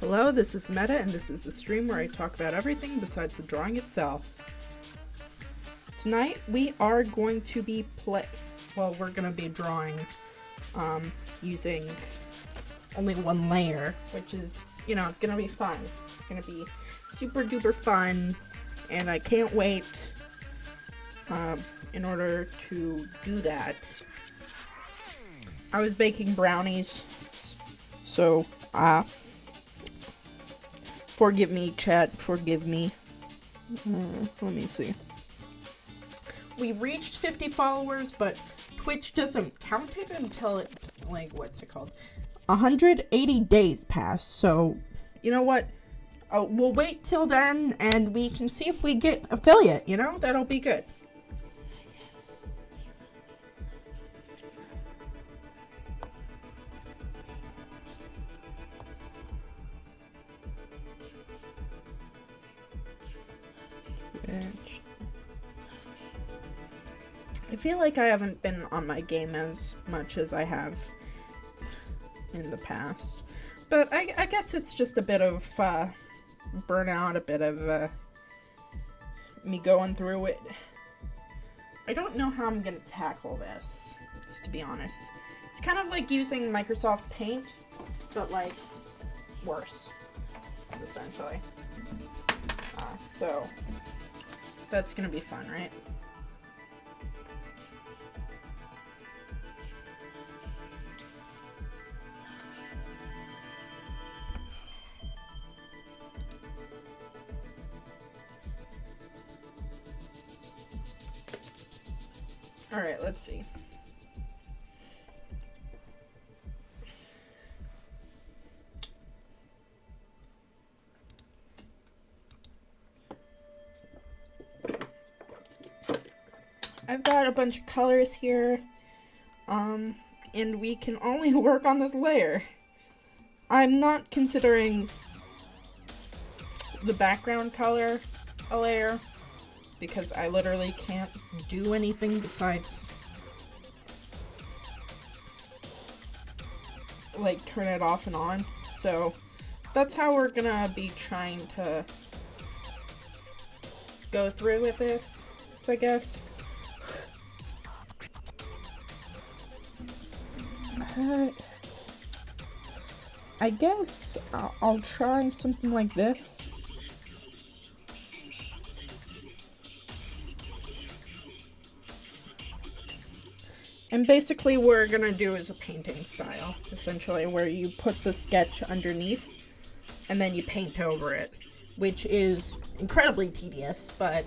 Hello, this is Meta, and this is a stream where I talk about everything besides the drawing itself. Tonight, we are going to be we're going to be drawing using only one layer, which is, going to be fun. It's going to be super duper fun, and I can't wait in order to do that. I was baking brownies, so forgive me, chat, forgive me. Let me see. We reached 50 followers, but Twitch doesn't count it until it, what's it called? 180 days pass, so, you know what? We'll wait till then, and we can see if we get affiliate, That'll be good. I feel like I haven't been on my game as much as I have in the past. But I guess it's just a bit of burnout, a bit of me going through it. I don't know how I'm going to tackle this, to be honest. It's kind of like using Microsoft Paint, but worse, essentially. So that's going to be fun, right? Alright, let's see. I've got a bunch of colors here, and we can only work on this layer. I'm not considering the background color a layer, because I literally can't do anything besides turn it off and on. So that's how we're gonna be trying to go through with this, I guess. I guess I'll try something like this. And basically what we're gonna do is a painting style, essentially, where you put the sketch underneath and then you paint over it, which is incredibly tedious, but,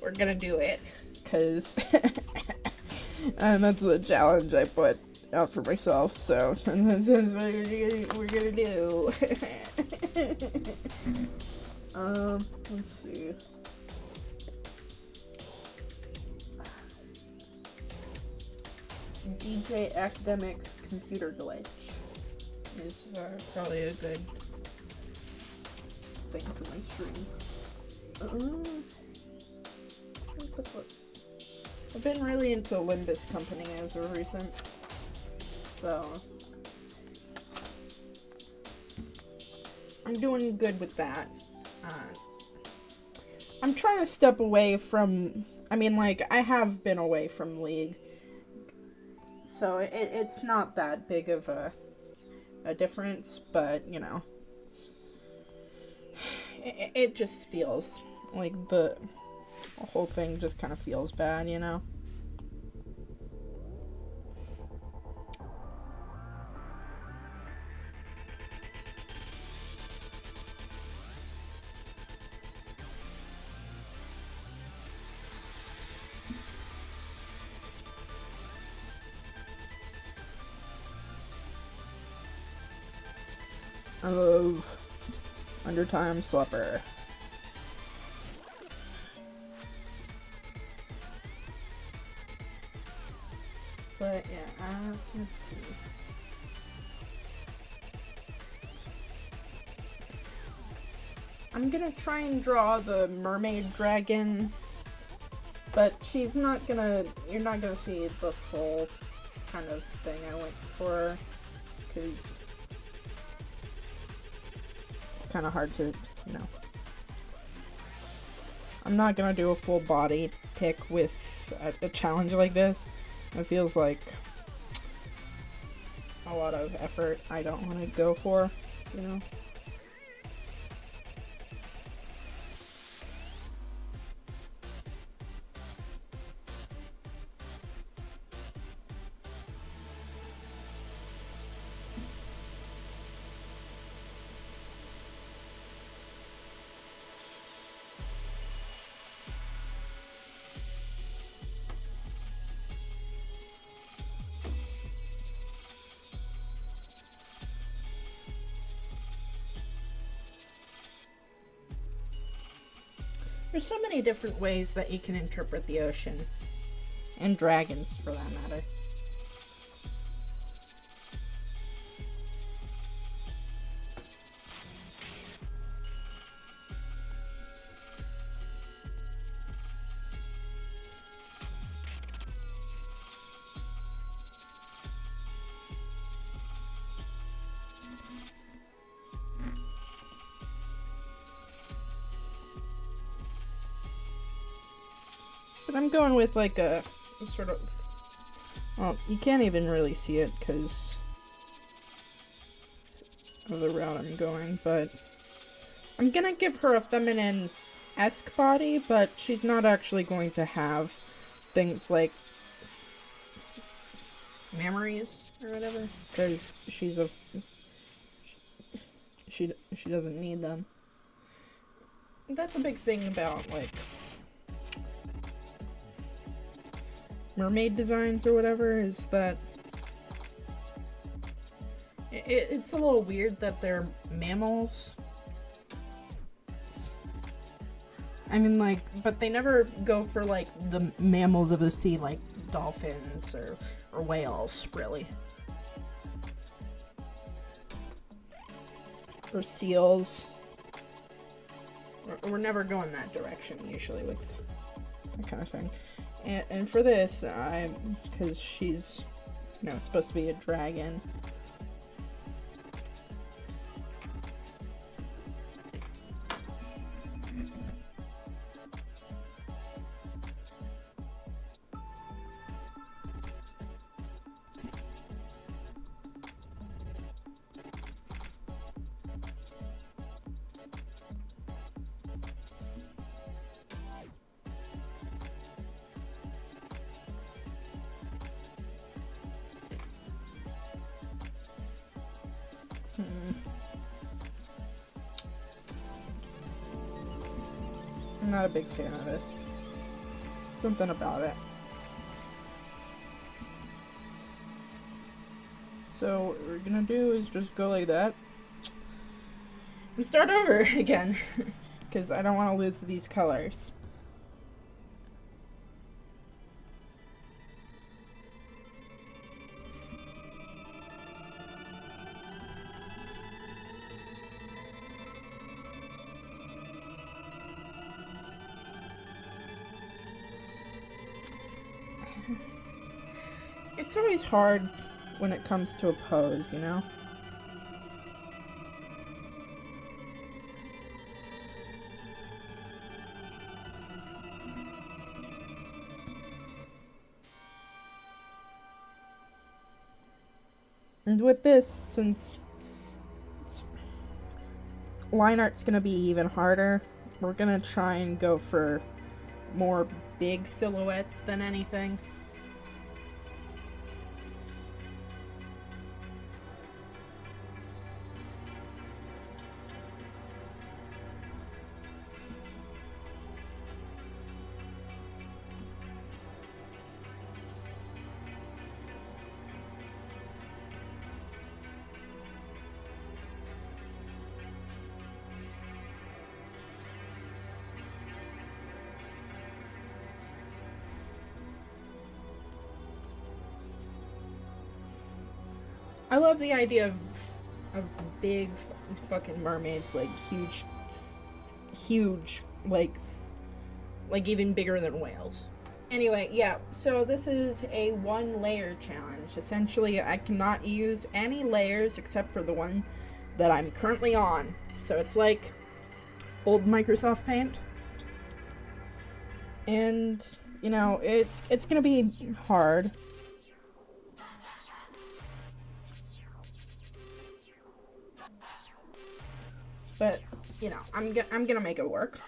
we're gonna do it, because that's the challenge I put out for myself, so that's what we're gonna do. Let's see. DJ Academics Computer Glitch is probably a good thing for my stream. I've been really into Limbus Company as of recent, so I'm doing good with that. I'm trying to step away from, I have been away from League, so it's not that big of a difference, but, it just feels like the whole thing just kind of feels bad, I love Undertime Slapper. But yeah, let's see. I'm gonna try and draw the mermaid dragon, but you're not gonna see the full kind of thing I went for, because kind of hard to, you know. I'm not gonna do a full body pick with a challenge like this. It feels like a lot of effort I don't want to go for, you know. There's so many different ways that you can interpret the ocean. And dragons, for that matter. But I'm going with like a sort of, well, you can't even really see it because of the route I'm going, but I'm gonna give her a feminine-esque body, but she's not actually going to have things like memories or whatever, because she's a, she doesn't need them. That's a big thing about, like, mermaid designs or whatever, is that it's a little weird that they're mammals. I mean, like, but they never go for, like, the mammals of the sea, like dolphins or whales, really. Or seals. We're never going that direction, usually, with that kind of thing. And for this, because she's, you know, supposed to be a dragon. I'm not a big fan of this. Something about it. So what we're gonna do is just go like that. And start over again. Because I don't want to lose these colors. It's always hard when it comes to a pose, you know? And with this, since line art's gonna be even harder, we're gonna try and go for more big silhouettes than anything. I love the idea of big fucking mermaids, like huge, like even bigger than whales. Anyway, yeah, so this is a 1 layer challenge. Essentially, I cannot use any layers except for the that I'm currently on. So it's like old Microsoft Paint. And, you know, it's gonna be hard. But, you know, I'm gonna make it work.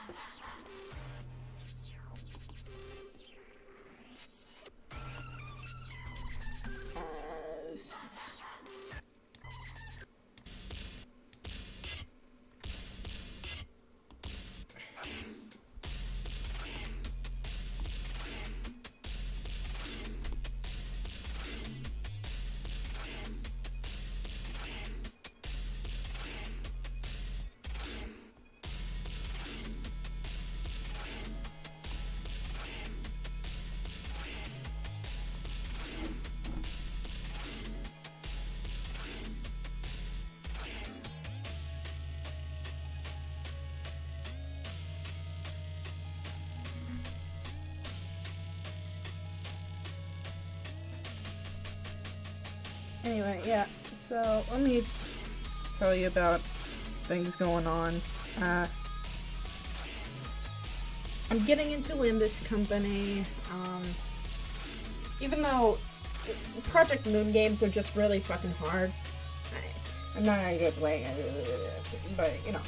Anyway, yeah, so let me tell you about things going on. I'm getting into Limbus Company, even though Project Moon games are just really fucking hard. I'm not a good way, but, you know.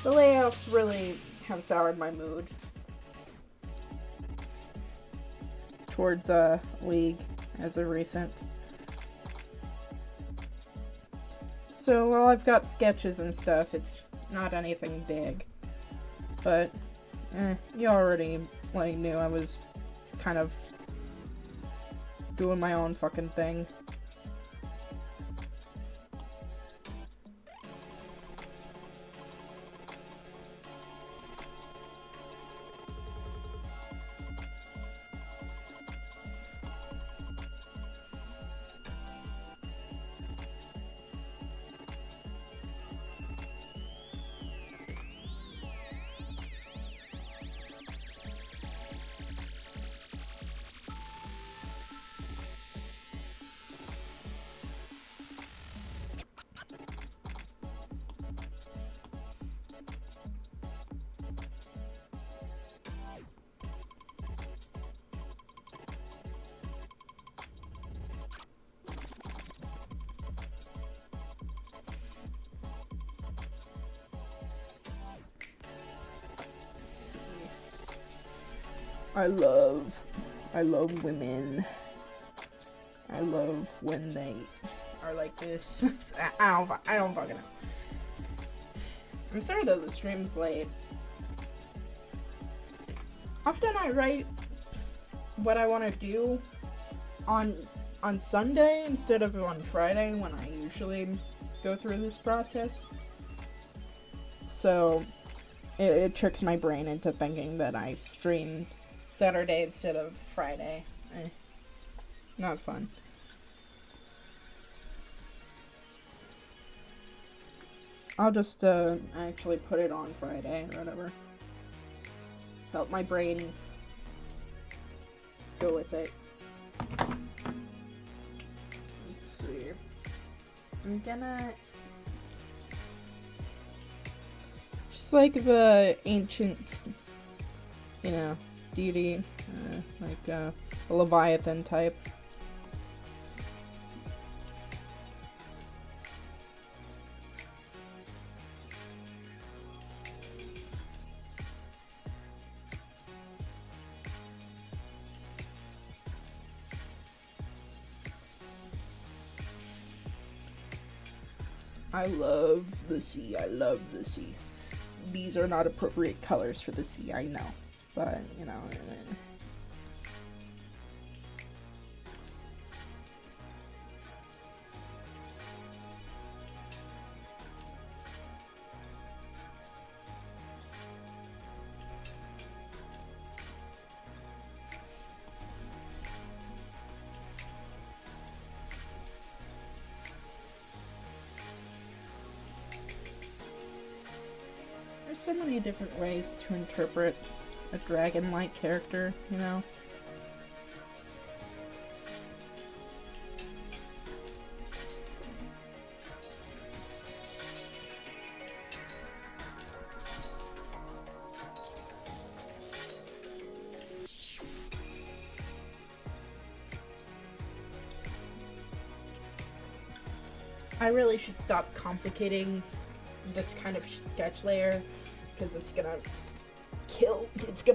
The layoffs really have soured my mood towards League as of recent. So while I've got sketches and stuff, it's not anything big. But you already knew I was kind of doing my own fucking thing. I love women. I love when they are like this. I don't fucking know. I'm sorry that the stream's late. Often I write what I want to do on Sunday instead of on Friday when I usually go through this process. So it tricks my brain into thinking that I stream Saturday instead of Friday. Not fun. I'll just actually put it on Friday or whatever. Help my brain go with it. Let's see. I'm gonna just like the ancient, you know, deity, like a Leviathan type. I love the sea. I love the sea. These are not appropriate colors for the sea, I know. But, you know. There's so many different ways to interpret a dragon-like character, you know? I really should stop complicating this kind of sketch layer, because it's gonna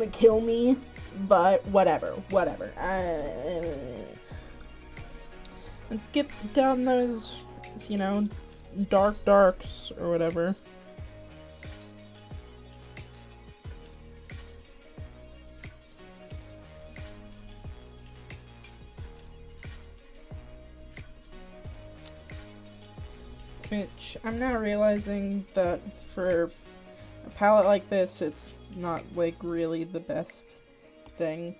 kill me, but whatever. Let's get down those, darks or whatever. Which, I'm now realizing that for a palette like this, it's not, like, really the best thing.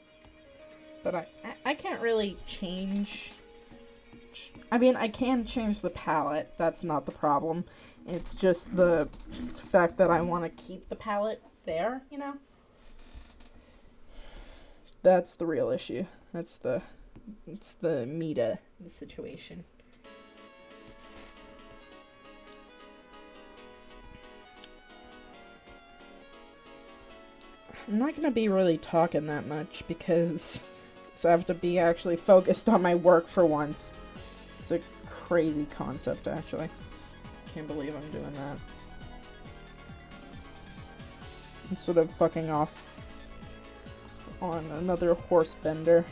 But I can't really change... I mean, I can change the palette, that's not the problem. It's just the fact that I want to keep the palette there, That's the real issue. It's the meat of the situation. I'm not gonna be really talking that much because I have to be actually focused on my work for once. It's a crazy concept, actually. Can't believe I'm doing that. Instead of fucking off on another horse bender.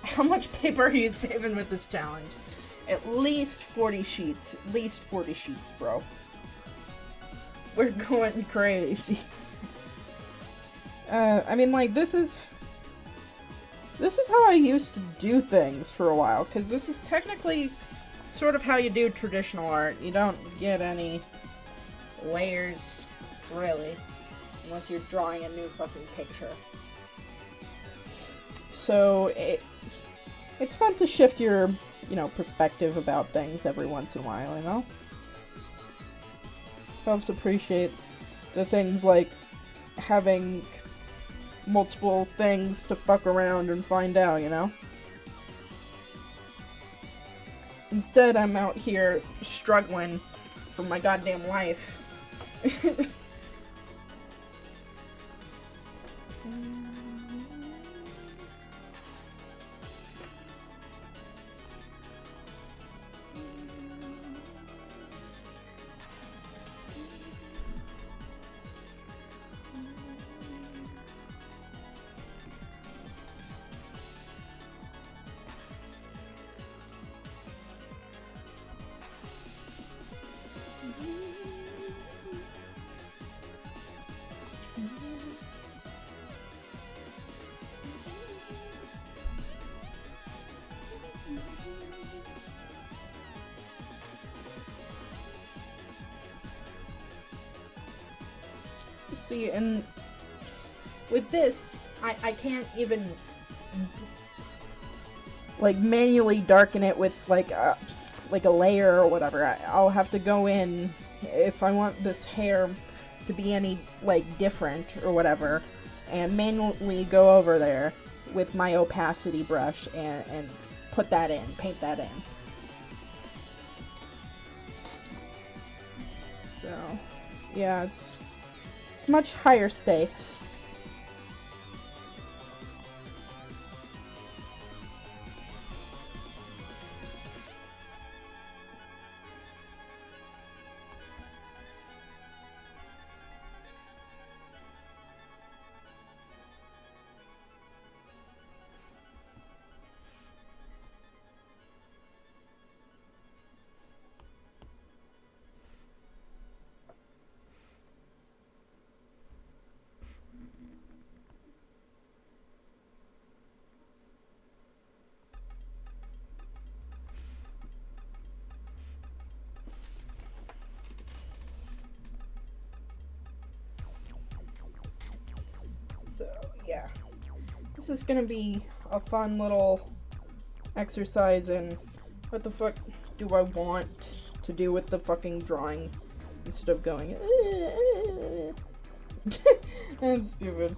How much paper are you saving with this challenge? At least 40 sheets. At least 40 sheets, bro. We're going crazy. I mean, like, this is how I used to do things for a while, because this is technically sort of how you do traditional art. You don't get any layers, really, unless you're drawing a new fucking picture. So, it's fun to shift your, perspective about things every once in a while, Helps appreciate the things like having multiple things to fuck around and find out, Instead, I'm out here struggling for my goddamn life. See, and with this, I can't even like manually darken it with like a layer or whatever. I'll have to go in if I want this hair to be any like different or whatever, and manually go over there with my opacity brush and put that in, paint that in. So, yeah, it's much higher stakes. yeah. This is gonna be a fun little exercise in what the fuck do I want to do with the fucking drawing instead of going that's stupid.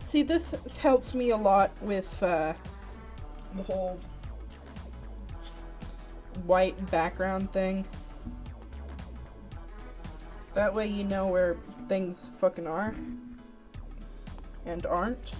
See, this helps me a lot with the whole white background thing. That way you know where things fucking are and aren't.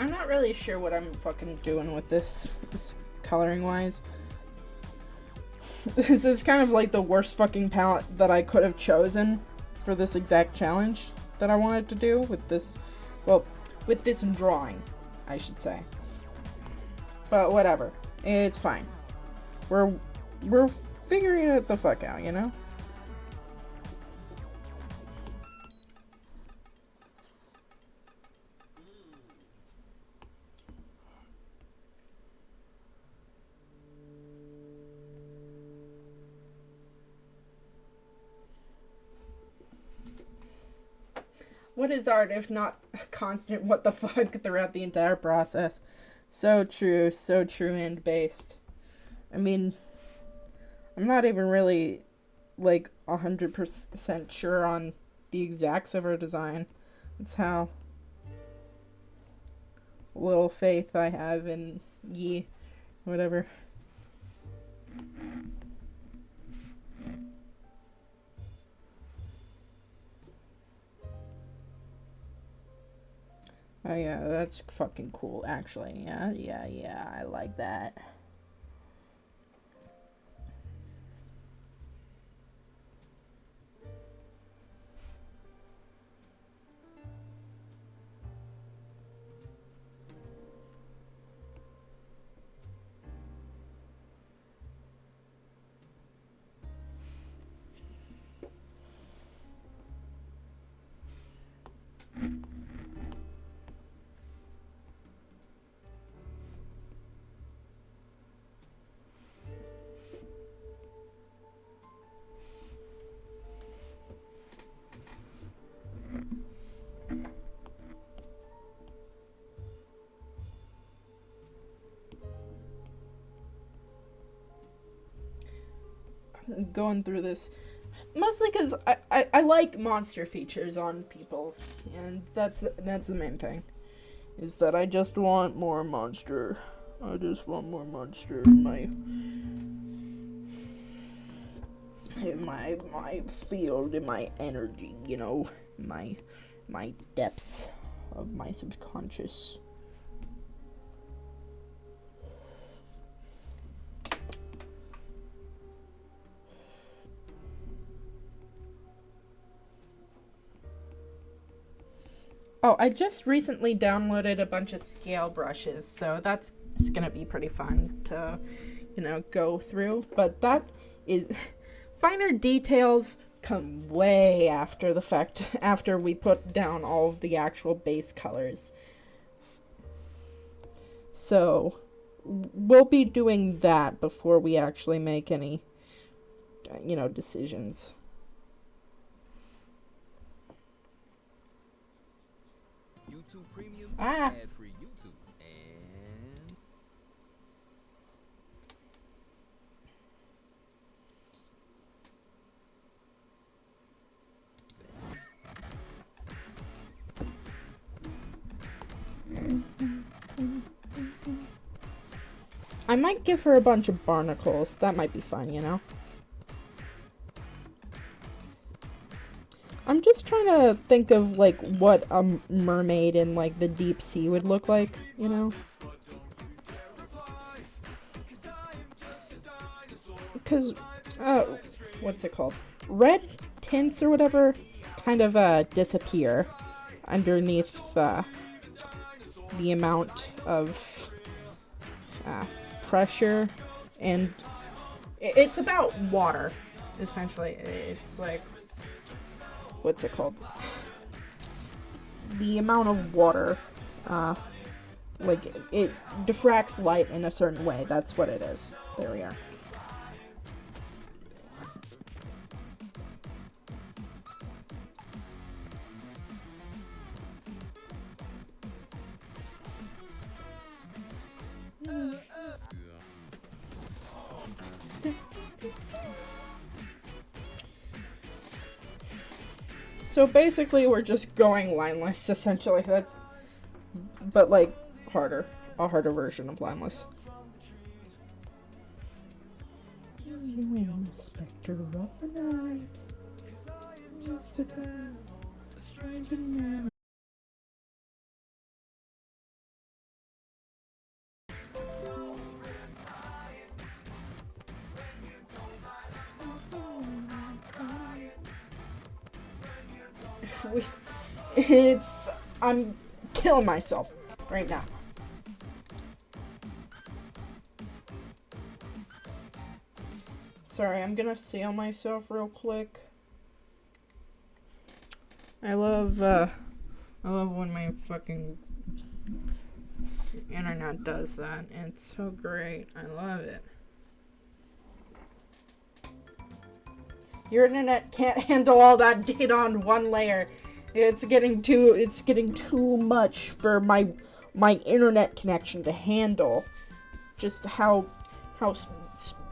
I'm not really sure what I'm fucking doing with this coloring wise. This is kind of like the worst fucking palette that I could have chosen for this exact challenge that I wanted to do with this, well, with this drawing, I should say. But whatever, it's fine. We're figuring it the fuck out, you know? What is art if not a constant what the fuck throughout the entire process? So true and based. I mean, I'm not even really like 100% sure on the exacts of her design. That's how little faith I have in Yi, whatever. Oh yeah, that's fucking cool, actually. Yeah, I like that. Going through this mostly because I like monster features on people, and that's the main thing. is that I just want more monster. I just want more monster in my field, in my energy, you know, my depths of my subconscious. Oh, I just recently downloaded a bunch of scale brushes, so that's gonna be pretty fun to, you know, go through. But that is finer details come way after the fact, after we put down all of the actual base colors. So we'll be doing that before we actually make any, you know, decisions. YouTube Premium Ah. ad-free YouTube and I might give her a bunch of barnacles. That might be fun, you know? I'm just trying to think of, like, what a mermaid in, like, the deep sea would look like, you know? Because, what's it called? Red tints or whatever kind of, disappear underneath, the amount of, pressure, and it's about water, essentially. It's like, what's it called? The amount of water, like, it diffracts light in a certain way. That's what it is. There we are. So basically, we're just going lineless, essentially. That's, but like, harder. A harder version of lineless. You am the specter of the night. Yesterday, a stranger man. I'm killing myself right now. Sorry, I'm gonna seal myself real quick. I love when my fucking internet does that. It's so great. I love it. Your internet can't handle all that data on one layer. It's getting too much for my internet connection to handle. Just how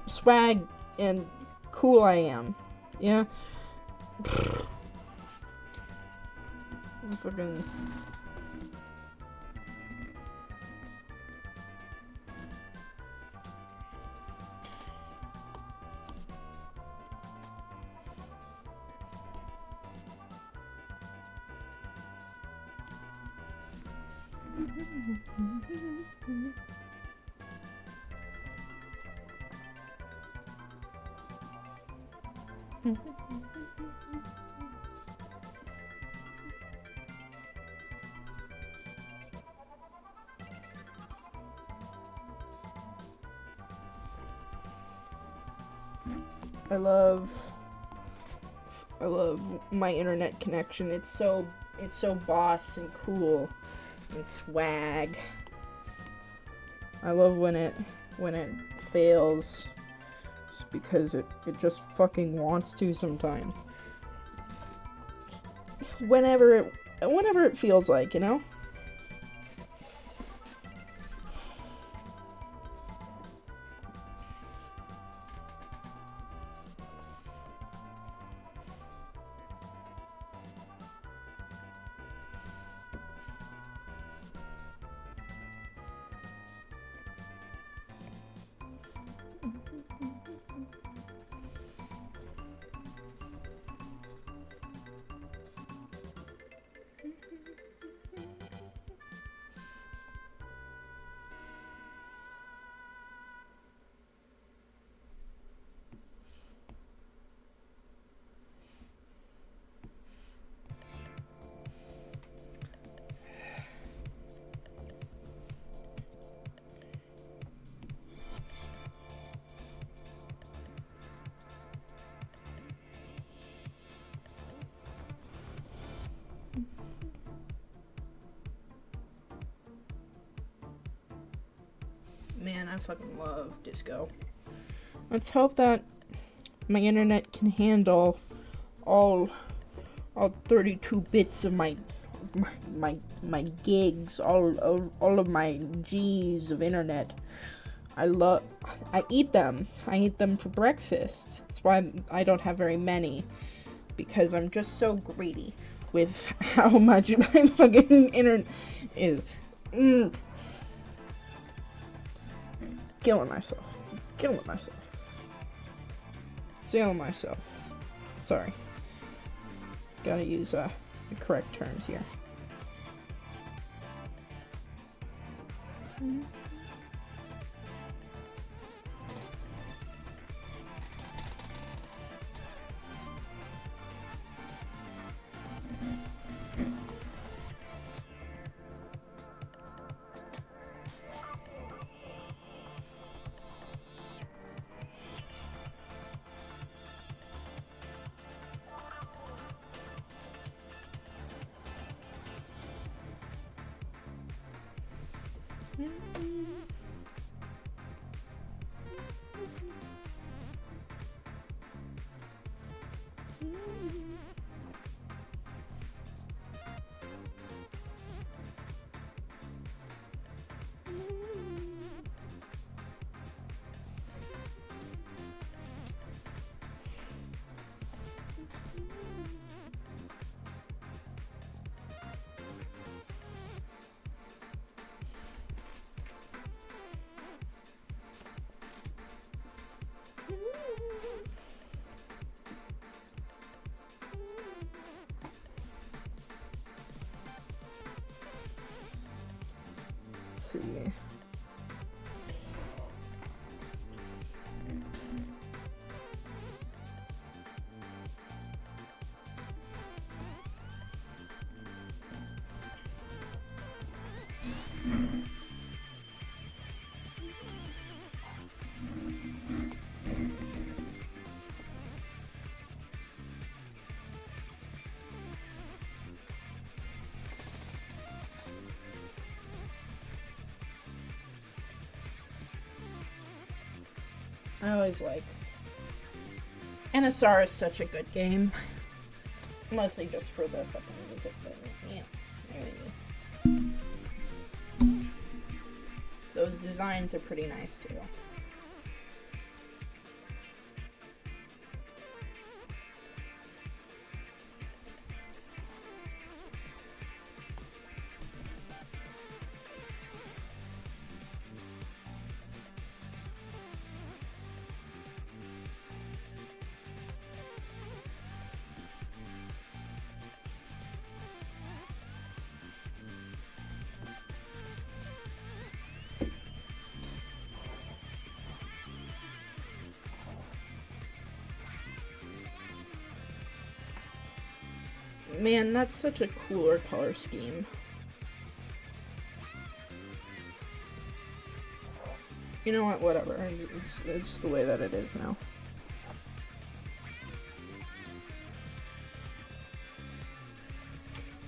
swag and cool I am. Yeah. I'm fucking. I love my internet connection. It's so boss and cool and swag. I love when it fails, just because it just fucking wants to sometimes. Whenever it feels like, you know? Man, I fucking love disco. Let's hope that my internet can handle all 32 bits of my gigs, all of my G's of internet. I eat them. I eat them for breakfast. That's why I don't have very many, because I'm just so greedy with how much my fucking internet is. Killing myself. Stealing myself. Sorry. Gotta use the correct terms here. See. I always like NSR is such a good game. Mostly just for the fucking music, but yeah. Those designs are pretty nice too. Man, that's such a cooler color scheme. You know what? Whatever. It's the way that it is now.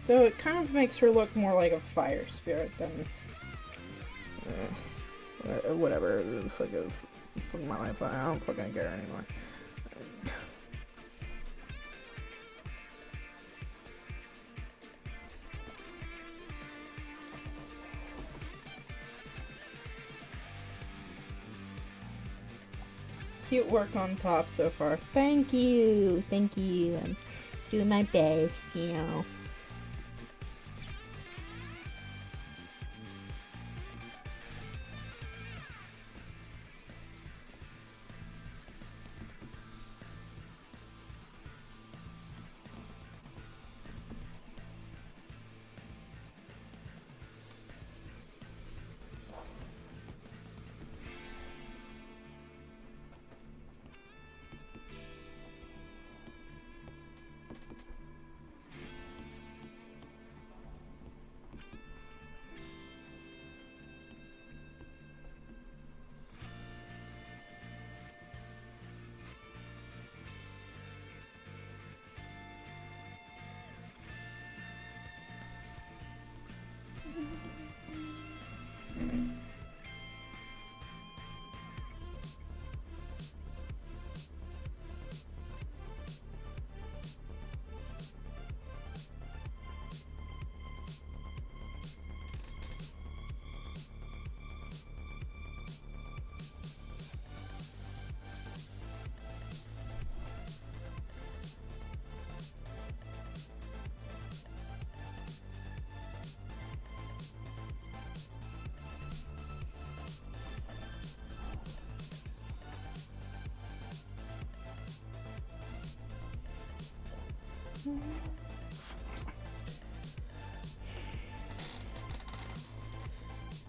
Though it kind of makes her look more like a fire spirit than whatever. Fuck my life. I don't fucking care anymore. Cute work on top so far. Thank you. I'm doing my best, you know.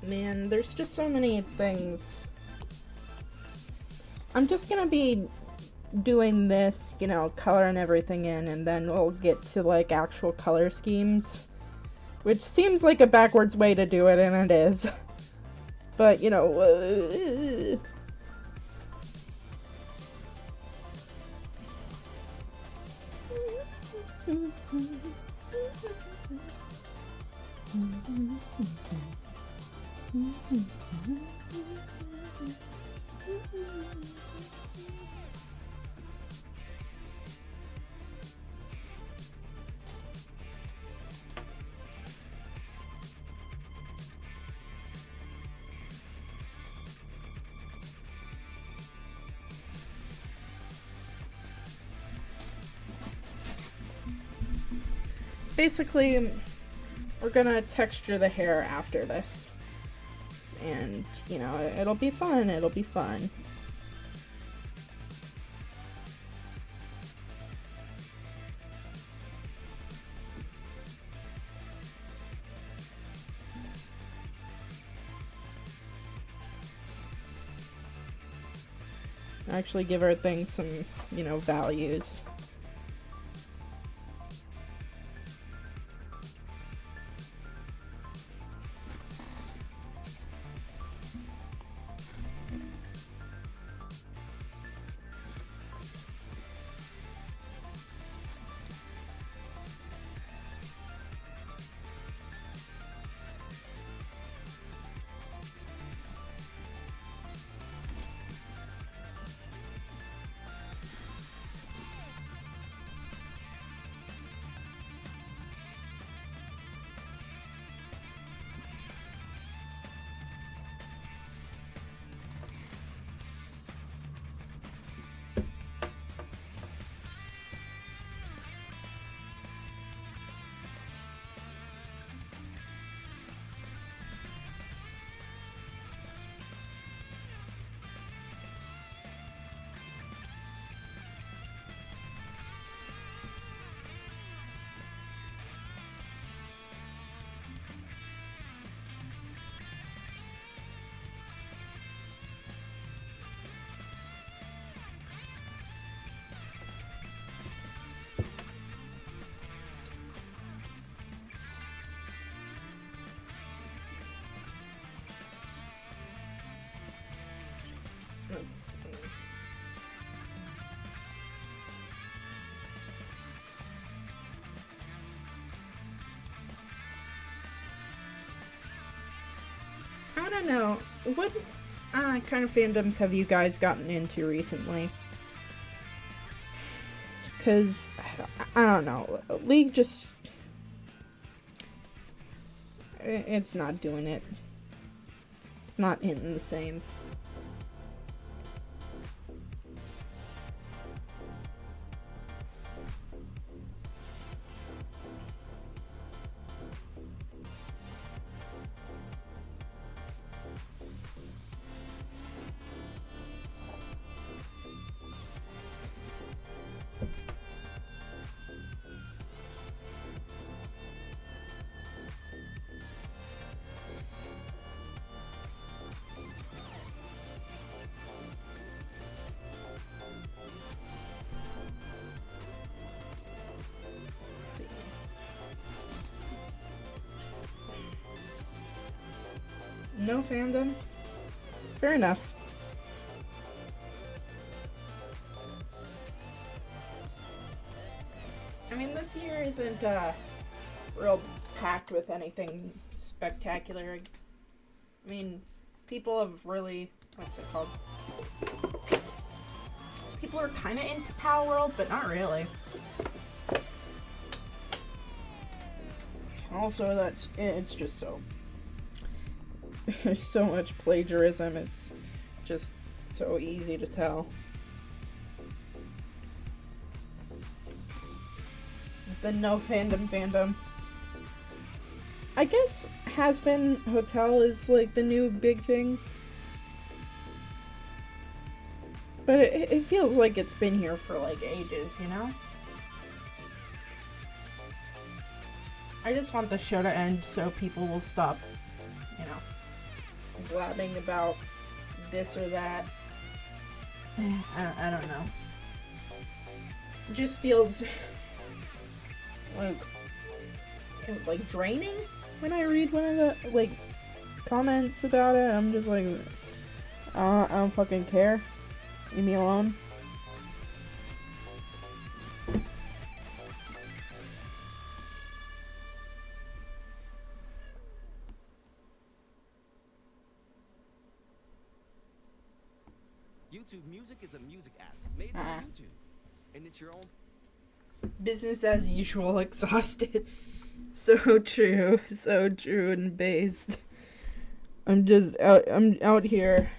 Man, there's just so many things. I'm just gonna be doing this, you know, coloring everything in, and then we'll get to, like, actual color schemes. Which seems like a backwards way to do it, and it is. But, you know, basically, we're gonna texture the hair after this. And, you know, it'll be fun, it'll be fun. Actually give our things some, you know, values. Let's see. I don't know. What kind of fandoms have you guys gotten into recently? Because, I don't know. League just... It's not doing it. It's not hitting the same. No fandom? Fair enough. I mean, this year isn't real packed with anything spectacular. I mean, people have really... What's it called? People are kind of into Power World, but not really. Also, it's just so... There's so much plagiarism, it's just so easy to tell. The no fandom. I guess Has-Been Hotel is like the new big thing. But it feels like it's been here for like ages, you know? I just want the show to end so people will stop, blabbing about this or that. I don't know. It just feels like draining when I read one of the comments about it. I'm just like, I don't fucking care. Leave me alone. YouTube Music is a music app made by YouTube, and it's your own. Business as usual, exhausted. So true and based. I'm out here.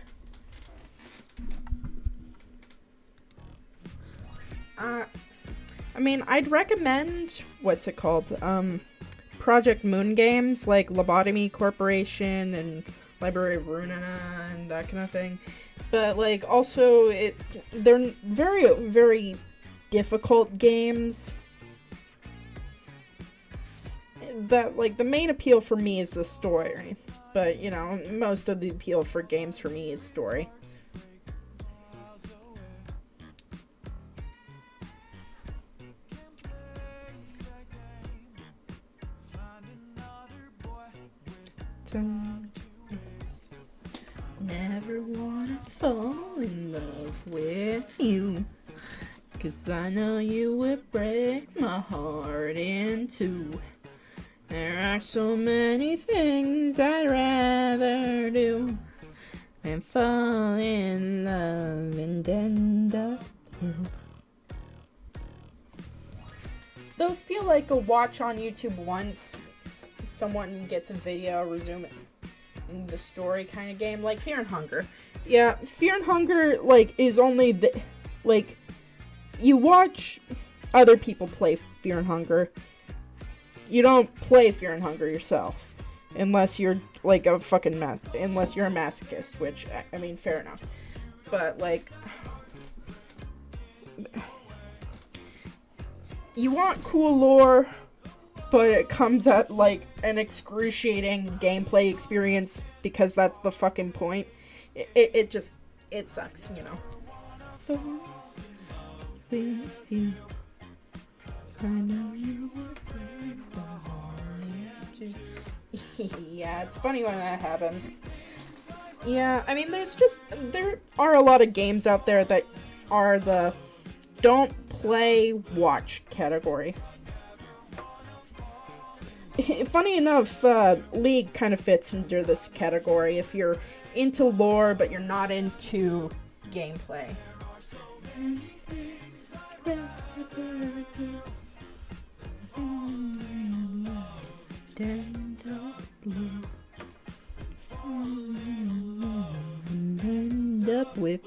I mean, I'd recommend, what's it called? Project Moon games like Lobotomy Corporation and Library of Runeterra and that kind of thing. But also they're very, very difficult games. That the main appeal for me is the story, but most of the appeal for games for me is story. Never wanna fall in love with you, 'cause I know you would break my heart in two. There are so many things I'd rather do than fall in love and end up blue. Those feel like a watch on YouTube once someone gets a video resuming the story kind of game, like Fear and Hunger. Yeah, Fear and Hunger is only you watch other people play Fear and Hunger. You don't play Fear and Hunger yourself, unless you're unless you're a masochist, which I mean, fair enough. But you want cool lore, but it comes at an excruciating gameplay experience because that's the fucking point. It sucks, I know you would break my heart. Yeah, it's funny when that happens. Yeah, I mean, there are a lot of games out there that are the don't play, watch category. Funny enough, League kind of fits under this category if you're into lore but you're not into gameplay. End up blue. End up with.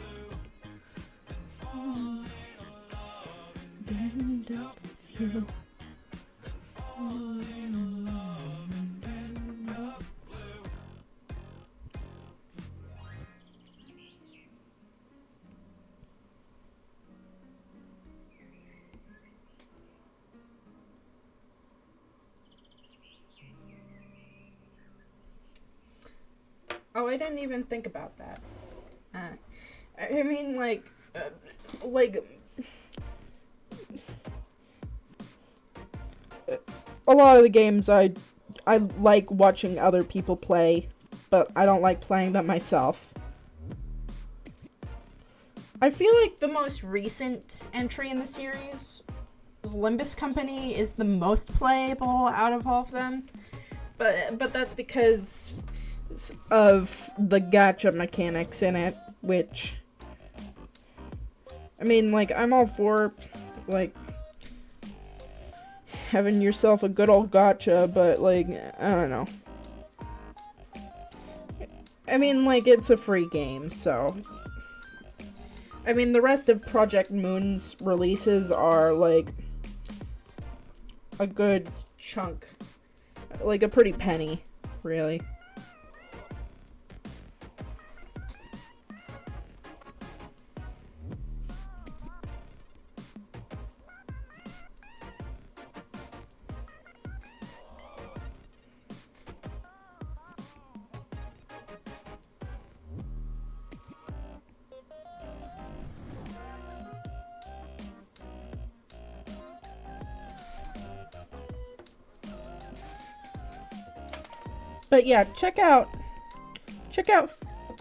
End up you. Oh, I didn't even think about that. I mean, a lot of the games I like watching other people play, but I don't like playing them myself. I feel like the most recent entry in the series, Limbus Company, is the most playable out of all of them. But that's because of the gacha mechanics in it, which, I mean, I'm all for, having yourself a good old gacha, but, I don't know. I mean, it's a free game, so. I mean, the rest of Project Moon's releases are, a good chunk. A pretty penny, really. But yeah, check out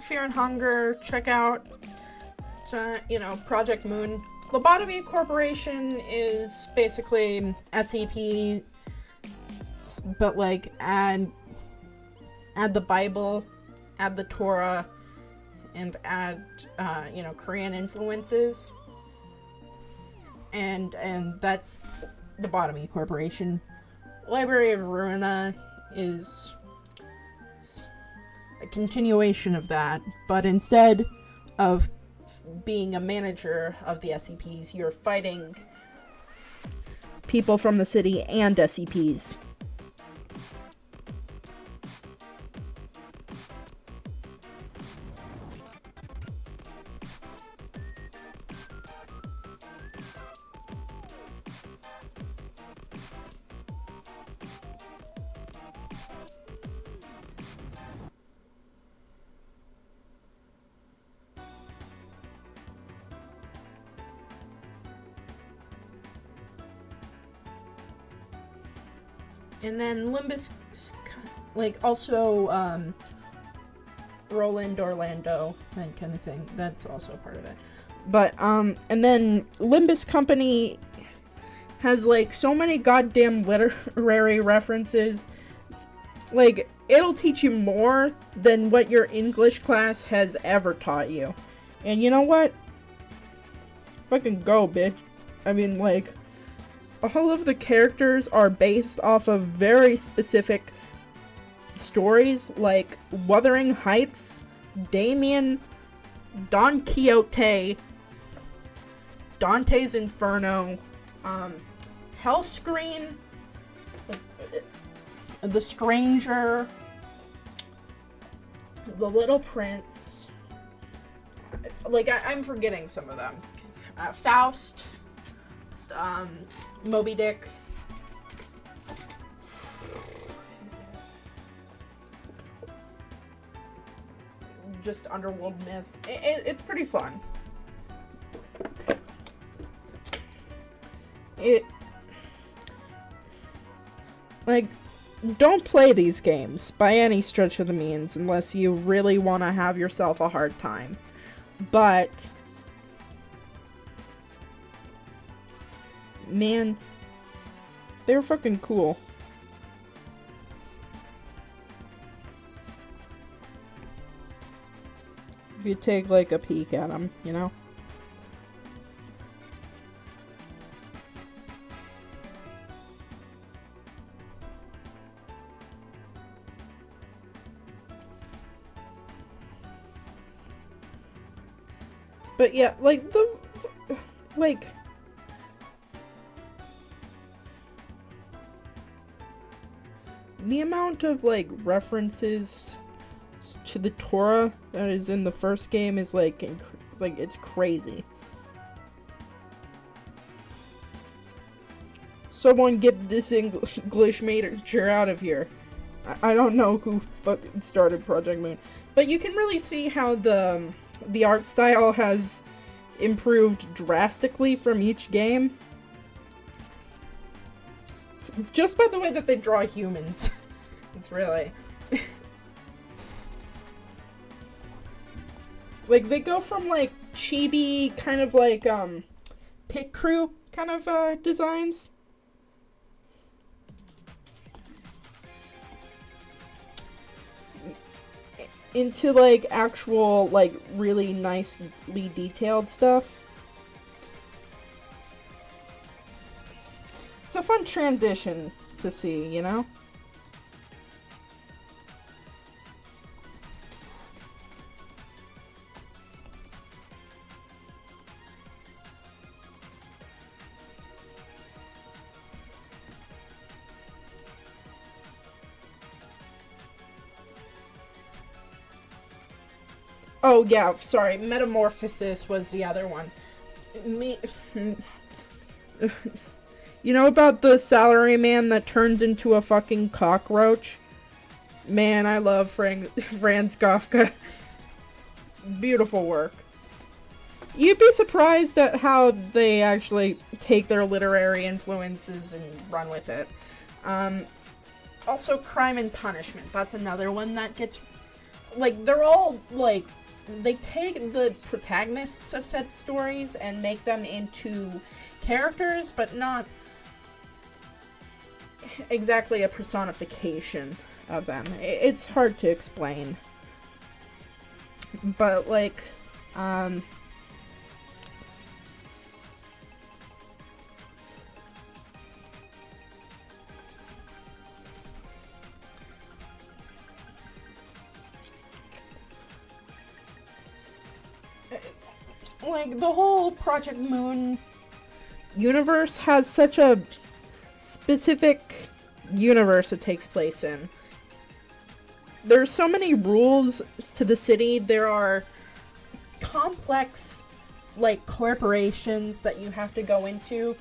Fear and Hunger. Check out Project Moon. Lobotomy Corporation is basically SCP, but like add the Bible, add the Torah, and add Korean influences, and that's Lobotomy Corporation. Library of Ruina is a continuation of that, but instead of being a manager of the SCPs, you're fighting people from the city and SCPs. And then Limbus, like, also, Roland Orlando, that kind of thing. That's also part of it. But, and then Limbus Company has, like, so many goddamn literary references. Like, it'll teach you more than what your English class has ever taught you. And you know what? Fucking go, bitch. I mean, like, all of the characters are based off of very specific stories, like Wuthering Heights, Damien, Don Quixote, Dante's Inferno, Hellscreen, The Stranger, The Little Prince. Like, I'm forgetting some of them. Faust, Moby Dick. Just underworld myths. It's pretty fun. Like, don't play these games by any stretch of the means unless you really want to have yourself a hard time. But man, they're fucking cool. If you take, like, a peek at them, you know? But yeah, like, the amount of, like, references to the Torah that is in the first game is, like, it's crazy. Someone get this English major out of here. I don't know who fucking started Project Moon. But you can really see how the art style has improved drastically from each game. Just by the way that they draw humans. It's really... like, they go from, like, chibi, kind of like, pit crew kind of, designs. Into, like, actual, like, really nicely detailed stuff. It's a fun transition to see, you know? Oh, yeah, sorry. Metamorphosis was the other one. You know about the salaryman that turns into a fucking cockroach? Man, I love Franz Kafka. Beautiful work. You'd be surprised at how they actually take their literary influences and run with it. Also, Crime and Punishment. That's another one that gets, like, they're all, like, they take the protagonists of said stories and make them into characters, but not exactly a personification of them. It's hard to explain. But, like, like, the whole Project Moon universe has such a specific universe it takes place in. There's so many rules to the city. There are complex, like, corporations that you have to go into.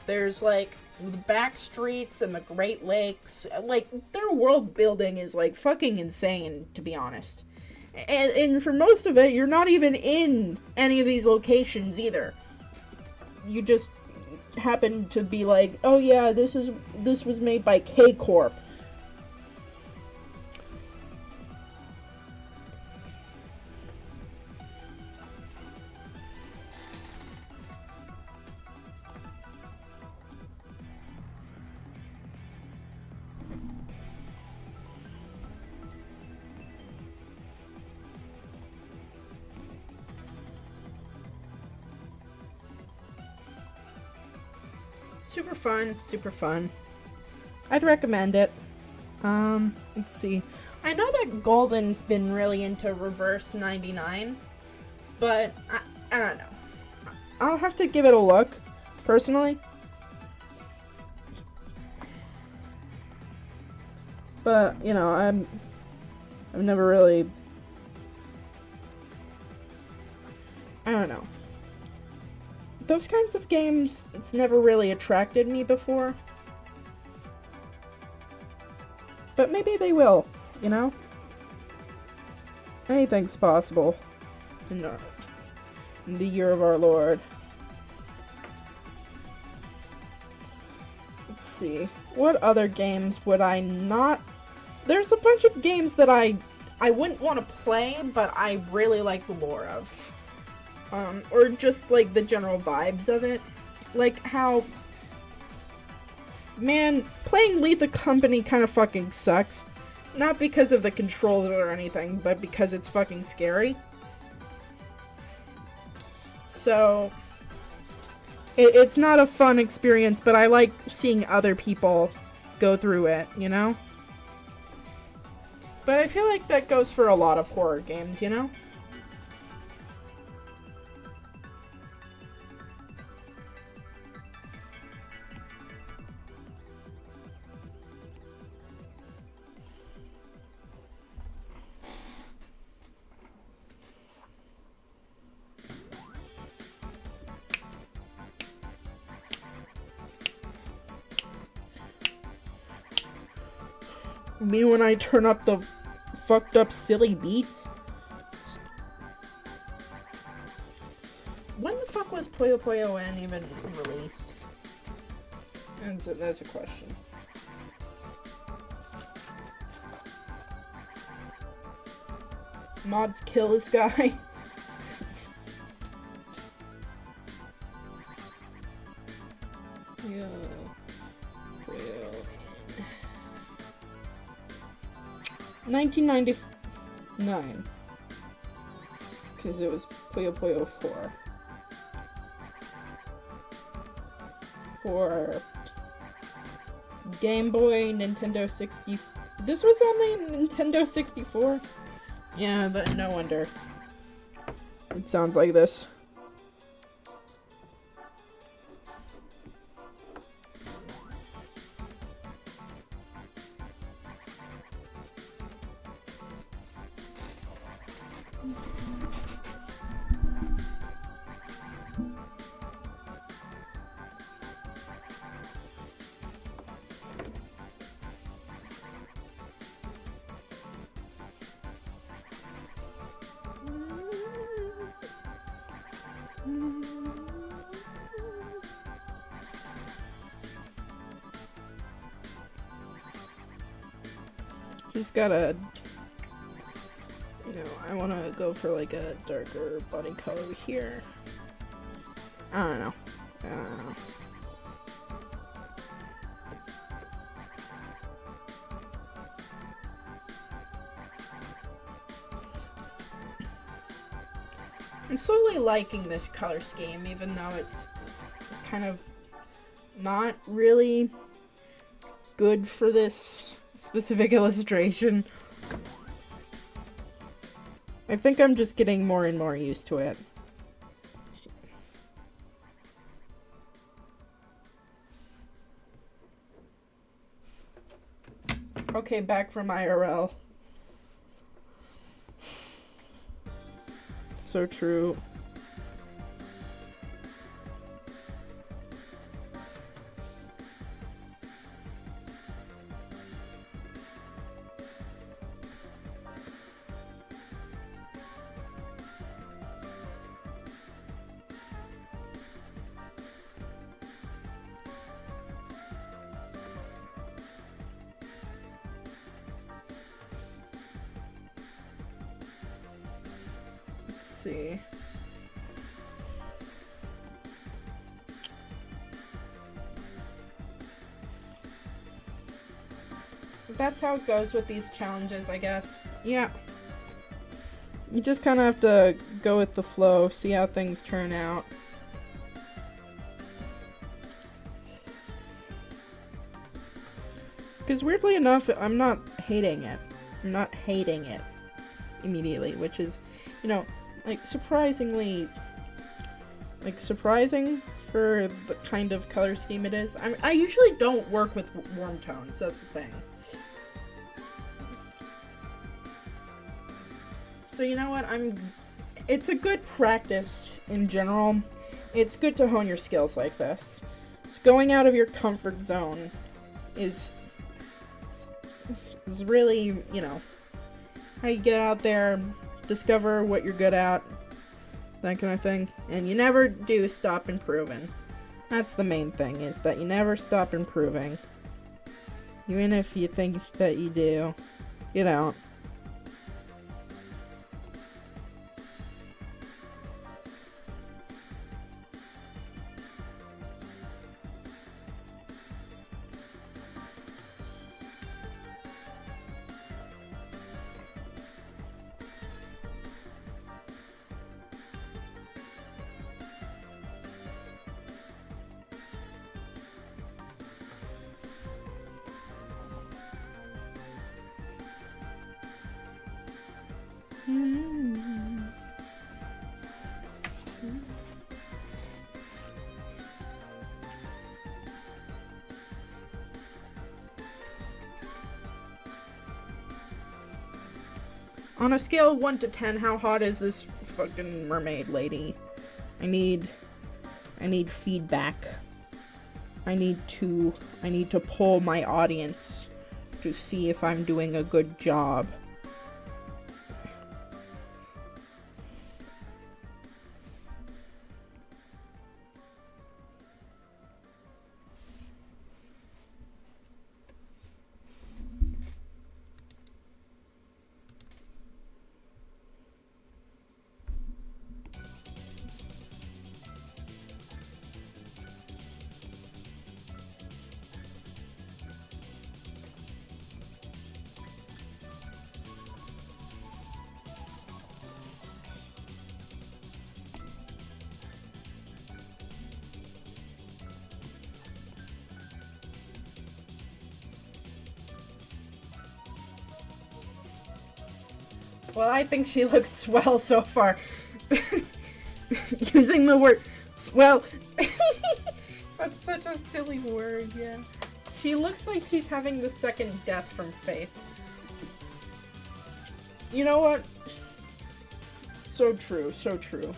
There's, like, the back streets and the Great Lakes. Like, their world building is, like, fucking insane, to be honest. And for most of it, you're not even in any of these locations either. You just happen to be like, oh yeah, this was made by K Corp. Super fun, super fun. I'd recommend it. Let's see. I know that Golden's been really into Reverse 99, but I don't know. I'll have to give it a look, personally. But, you know, I've never really, I don't know. Those kinds of games, it's never really attracted me before. But maybe they will, you know? Anything's possible in the year of our Lord. Let's see. What other games would I not... There's a bunch of games that I wouldn't want to play, but I really like the lore of. Or just, like, the general vibes of it. Like, how... Man, playing Lethal Company kind of fucking sucks. Not because of the controls or anything, but because it's fucking scary. So... It's not a fun experience, but I like seeing other people go through it, you know? But I feel like that goes for a lot of horror games, you know? Me when I turn up the fucked up silly beats. When the fuck was Puyo Puyo N even released? That's a question. Mods kill this guy. Yeah. 1999. Because it was Puyo Puyo 4. For Game Boy, Nintendo 60... This was on the Nintendo 64? Yeah, but no wonder. It sounds like this. Just gotta, you know, I want to go for like a darker body color here. I don't know. I don't know. I'm slowly liking this color scheme, even though it's kind of not really good for this specific illustration. I think I'm just getting more and more used to it. Okay, back from IRL. So true. See. That's how it goes with these challenges, I guess. Yeah. You just kind of have to go with the flow, see how things turn out. Because weirdly enough, I'm not hating it. I'm not hating it immediately, which is, you know, like surprising for the kind of color scheme it is. I usually don't work with warm tones, that's the thing. So you know what, it's a good practice in general. It's good to hone your skills like this. So going out of your comfort zone is really, you know, how you get out there, discover what you're good at, that kind of thing. And you never do stop improving. That's the main thing, is that you never stop improving. Even if you think that you do, you don't. On a scale of 1 to 10, how hot is this fucking mermaid lady? I need feedback. I need to poll my audience to see if I'm doing a good job. Well, I think she looks swell so far. Using the word swell. That's such a silly word, yeah. She looks like she's having the second death from Faith. You know what? So true, so true.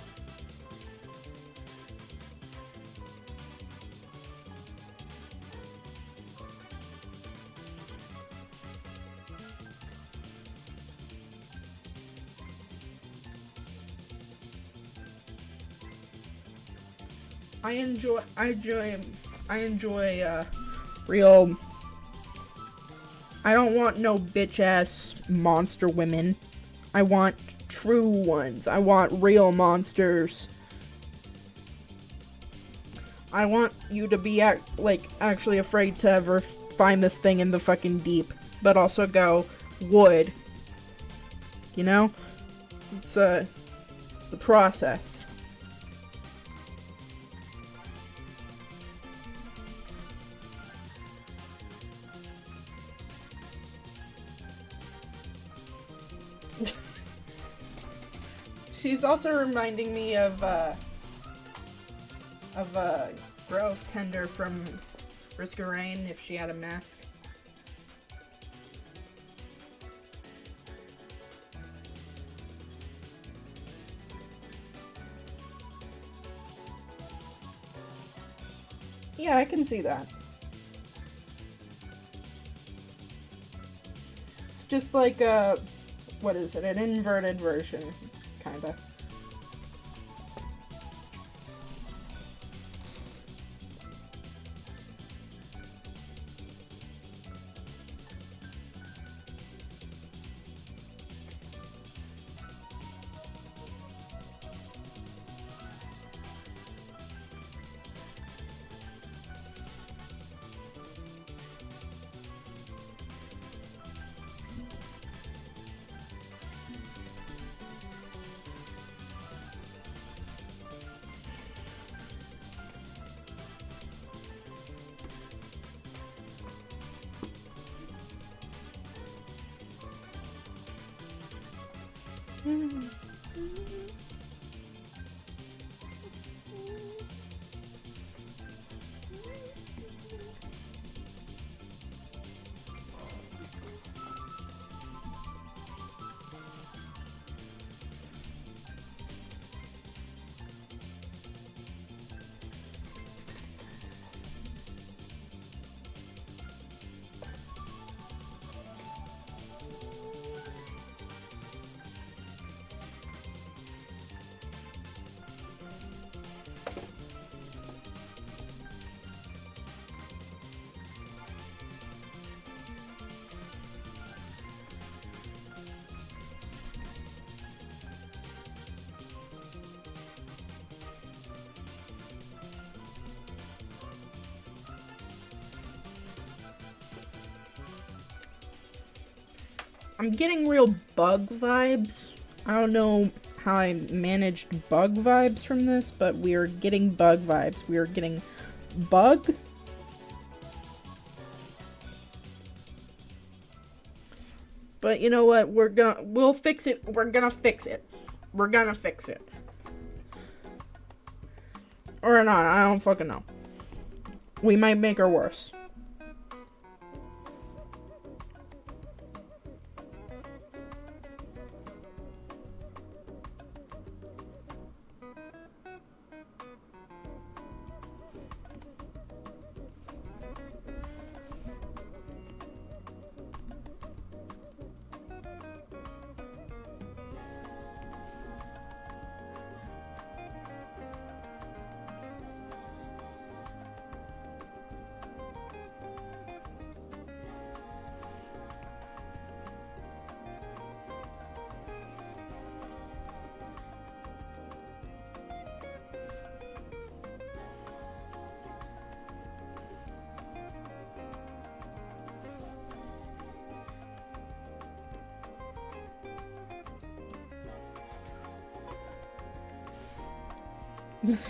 I enjoy real I don't want no bitch-ass monster women. I want true ones. I want real monsters. I want you to be actually afraid to ever find this thing in the fucking deep, but also go, wood. You know? It's the process. She's also reminding me of Grove Tender from Risk of Rain if she had a mask. Yeah, I can see that. It's just like a, what is it, an inverted version, kinda. I'm getting real bug vibes. I don't know how I managed bug vibes from this, but we are getting bug vibes. We are getting bug. But you know what? We'll fix it. We're gonna fix it. We're gonna fix it. Or not, I don't fucking know. We might make her worse.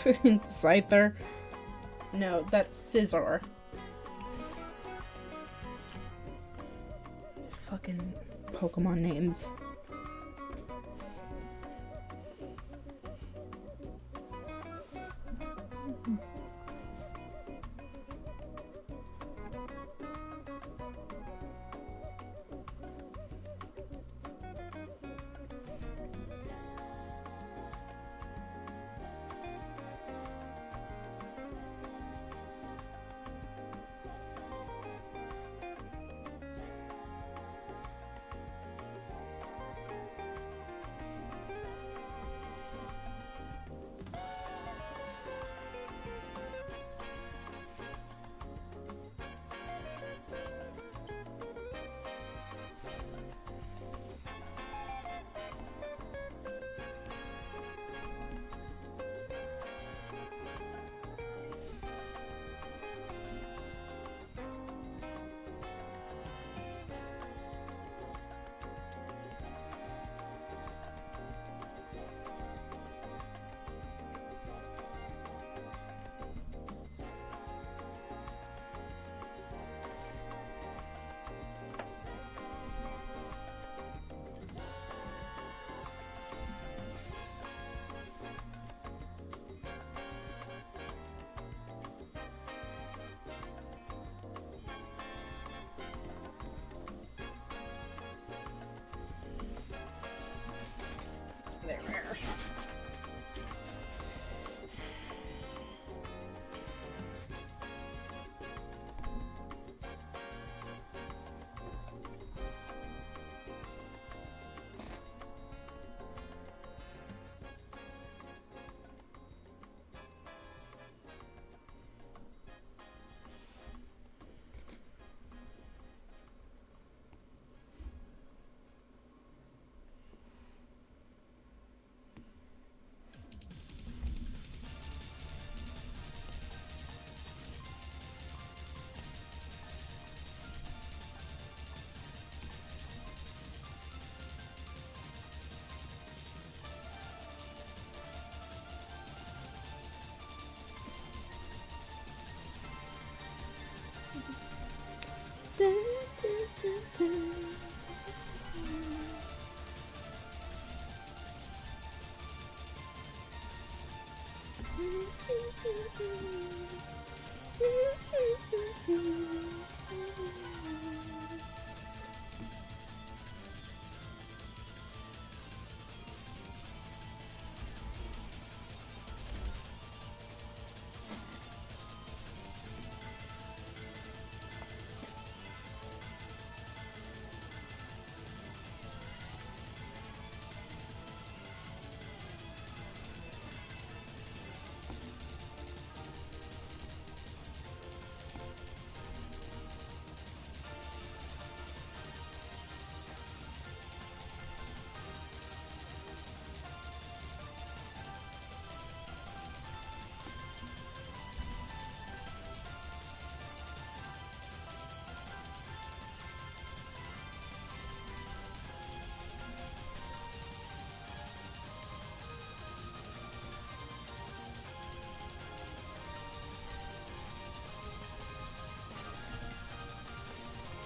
Scyther? No, that's Scizor. Fucking Pokemon names.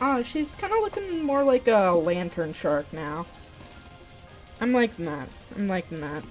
Oh, she's kind of looking more like a lantern shark now. I'm liking that. I'm liking that.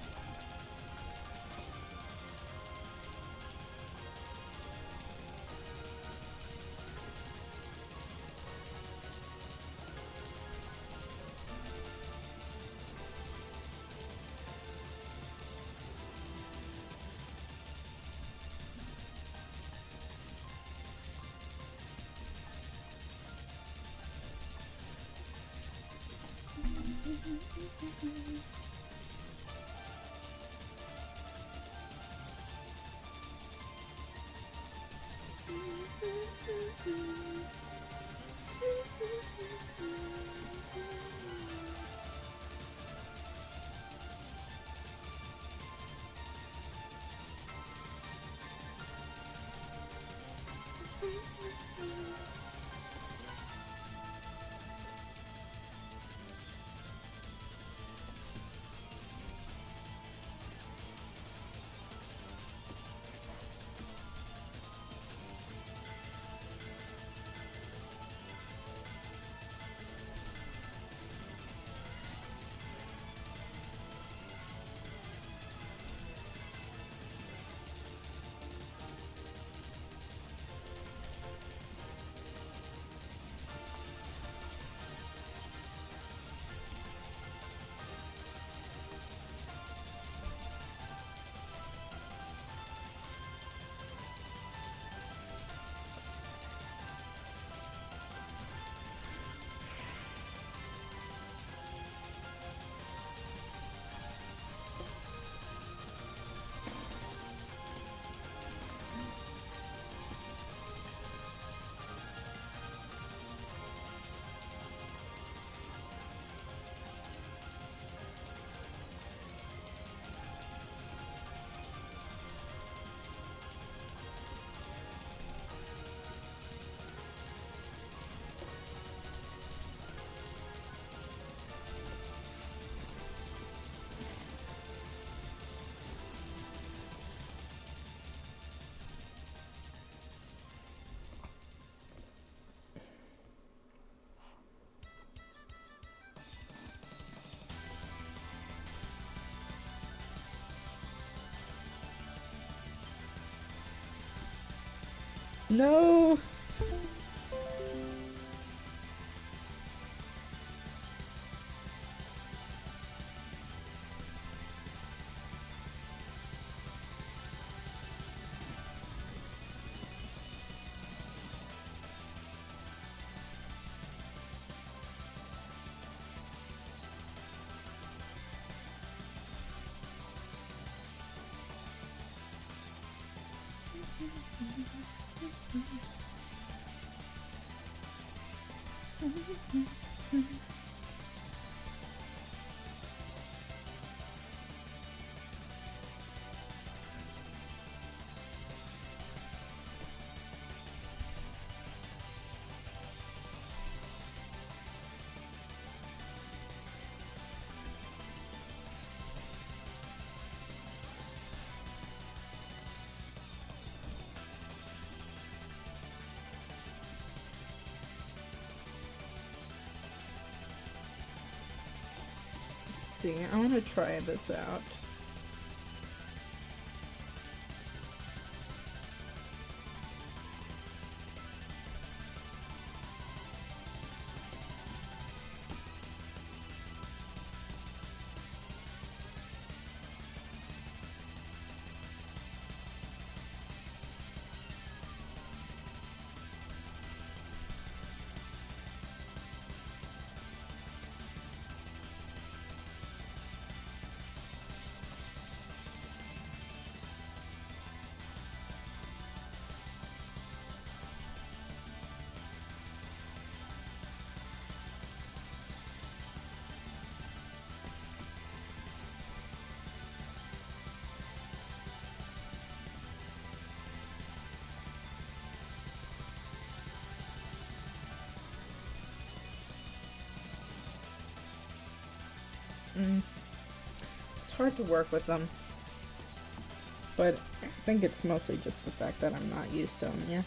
No! See, I want to try this out. It's hard to work with them. But I think it's mostly just the fact that I'm not used to them, yeah.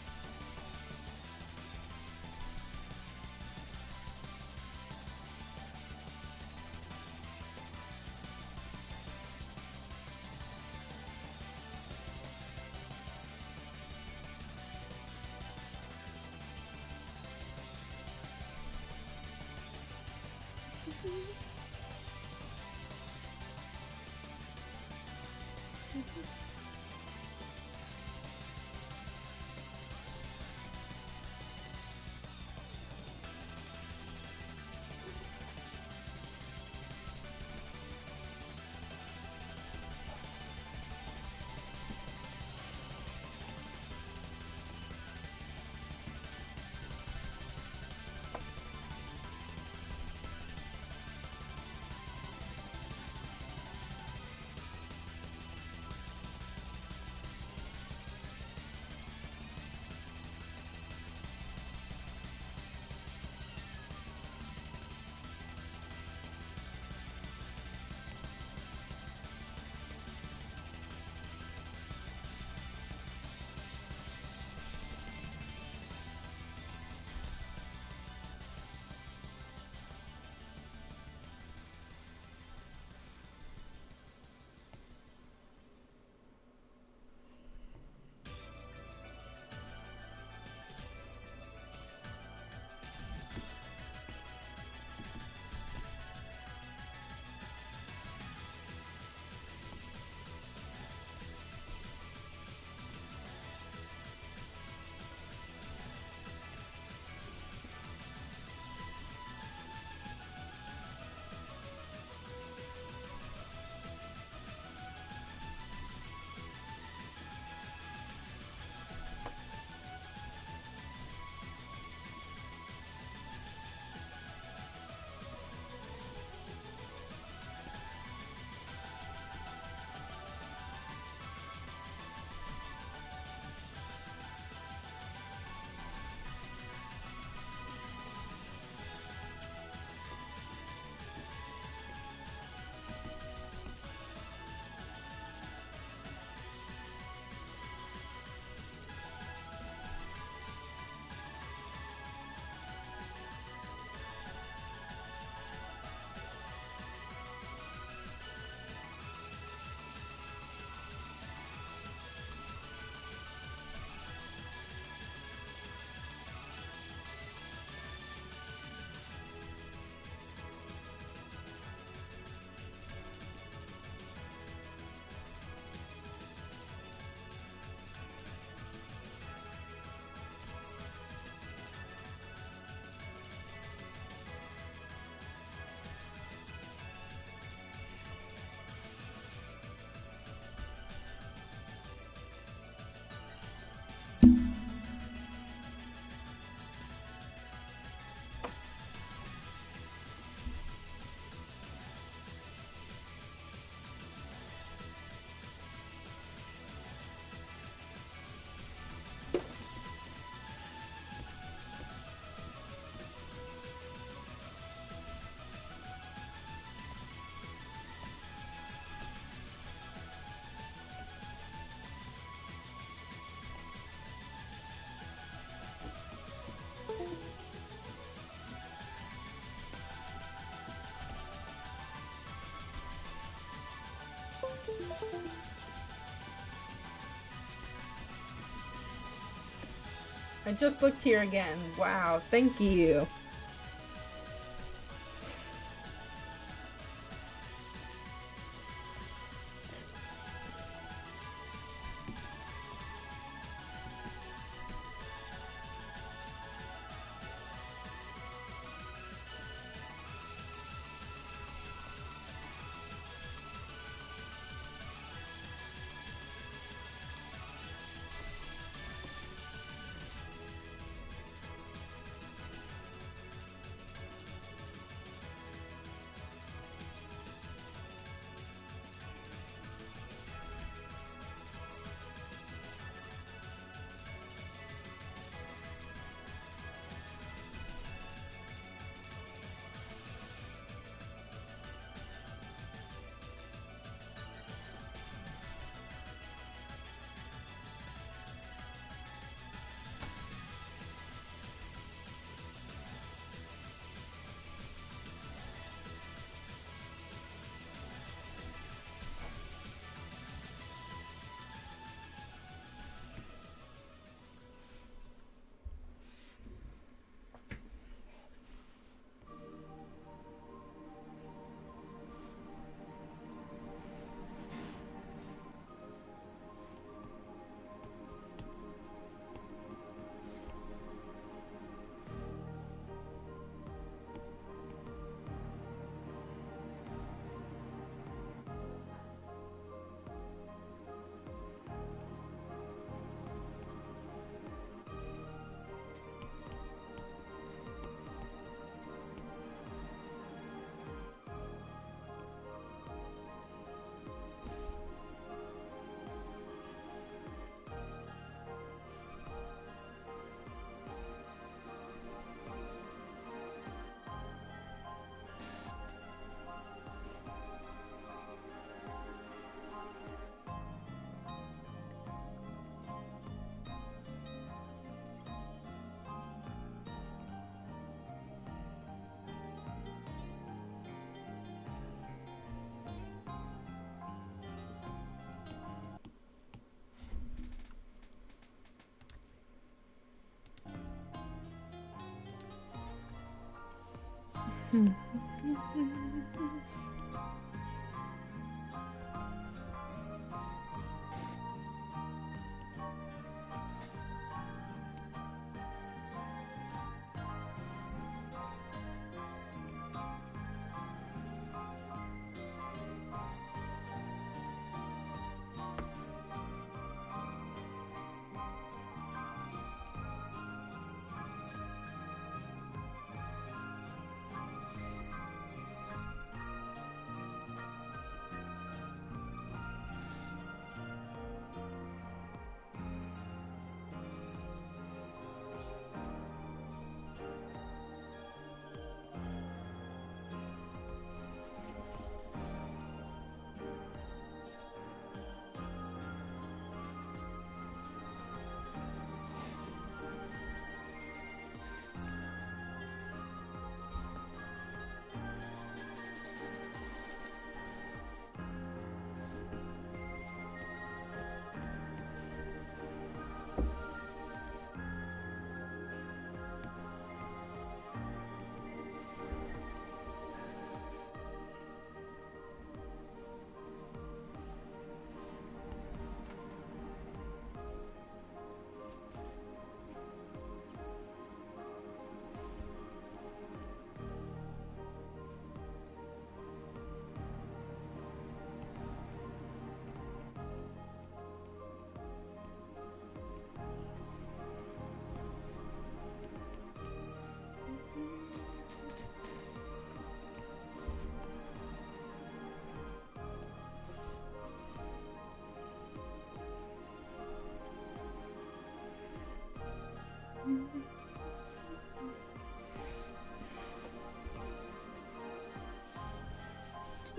I just looked here again. Wow, thank you.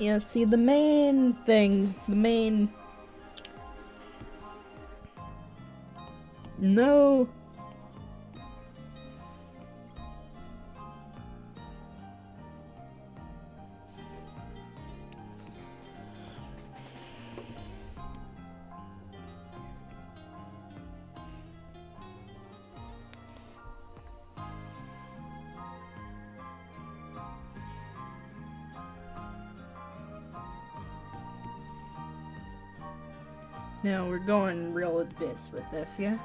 Yeah, see, the main thing, No! Now we're going real abyss with this, yeah?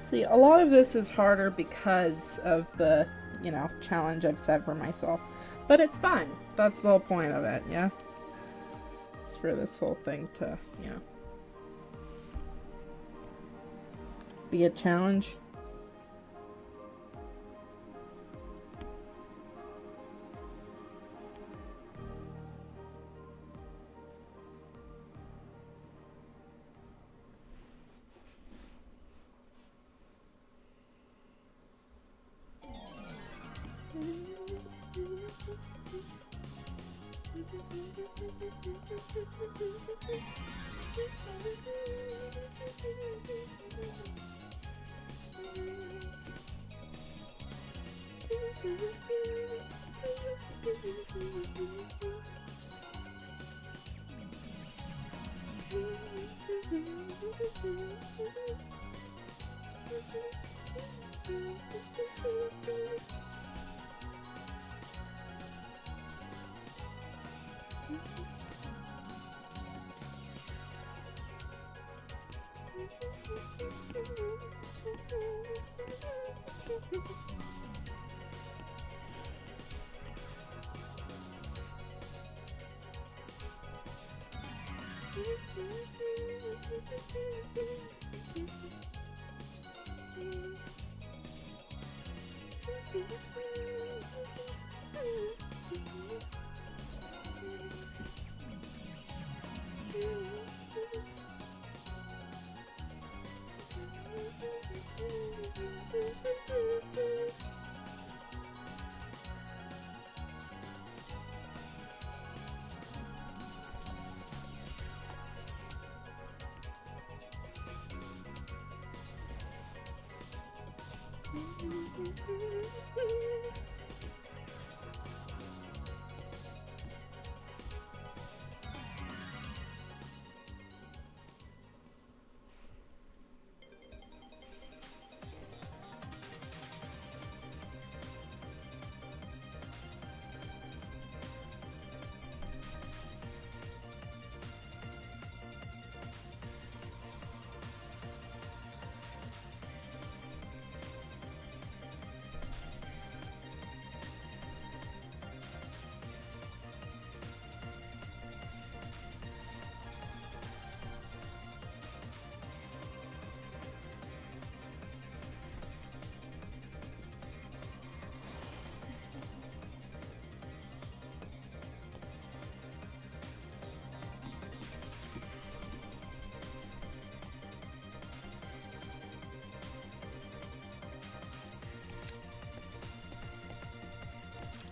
See, a lot of this is harder because of the, challenge I've set for myself. But it's fun. That's the whole point of it, yeah? It's for this whole thing to, be a challenge.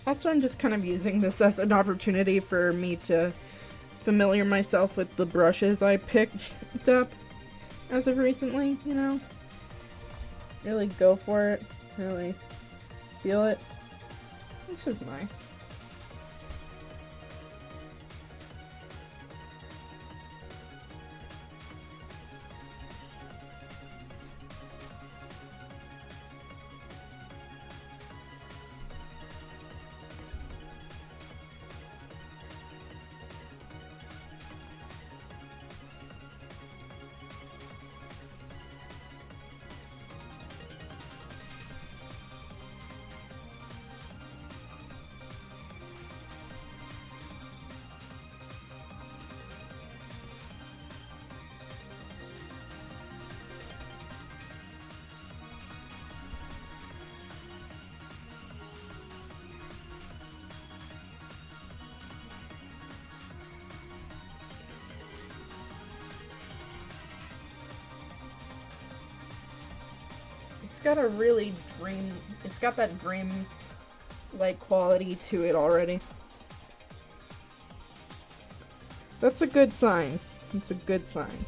Also, I'm just kind of using this as an opportunity for me to familiar myself with the brushes I picked up as of recently, you know? Really go for it. Really feel it. This is nice. It's got a really it's got that dream-like quality to it already. That's a good sign. It's a good sign.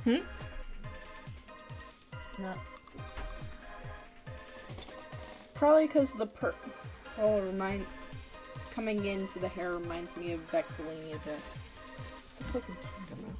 Hmm? No. Probably because the Coming into the hair reminds me of Vexillini a bit. fucking talking about?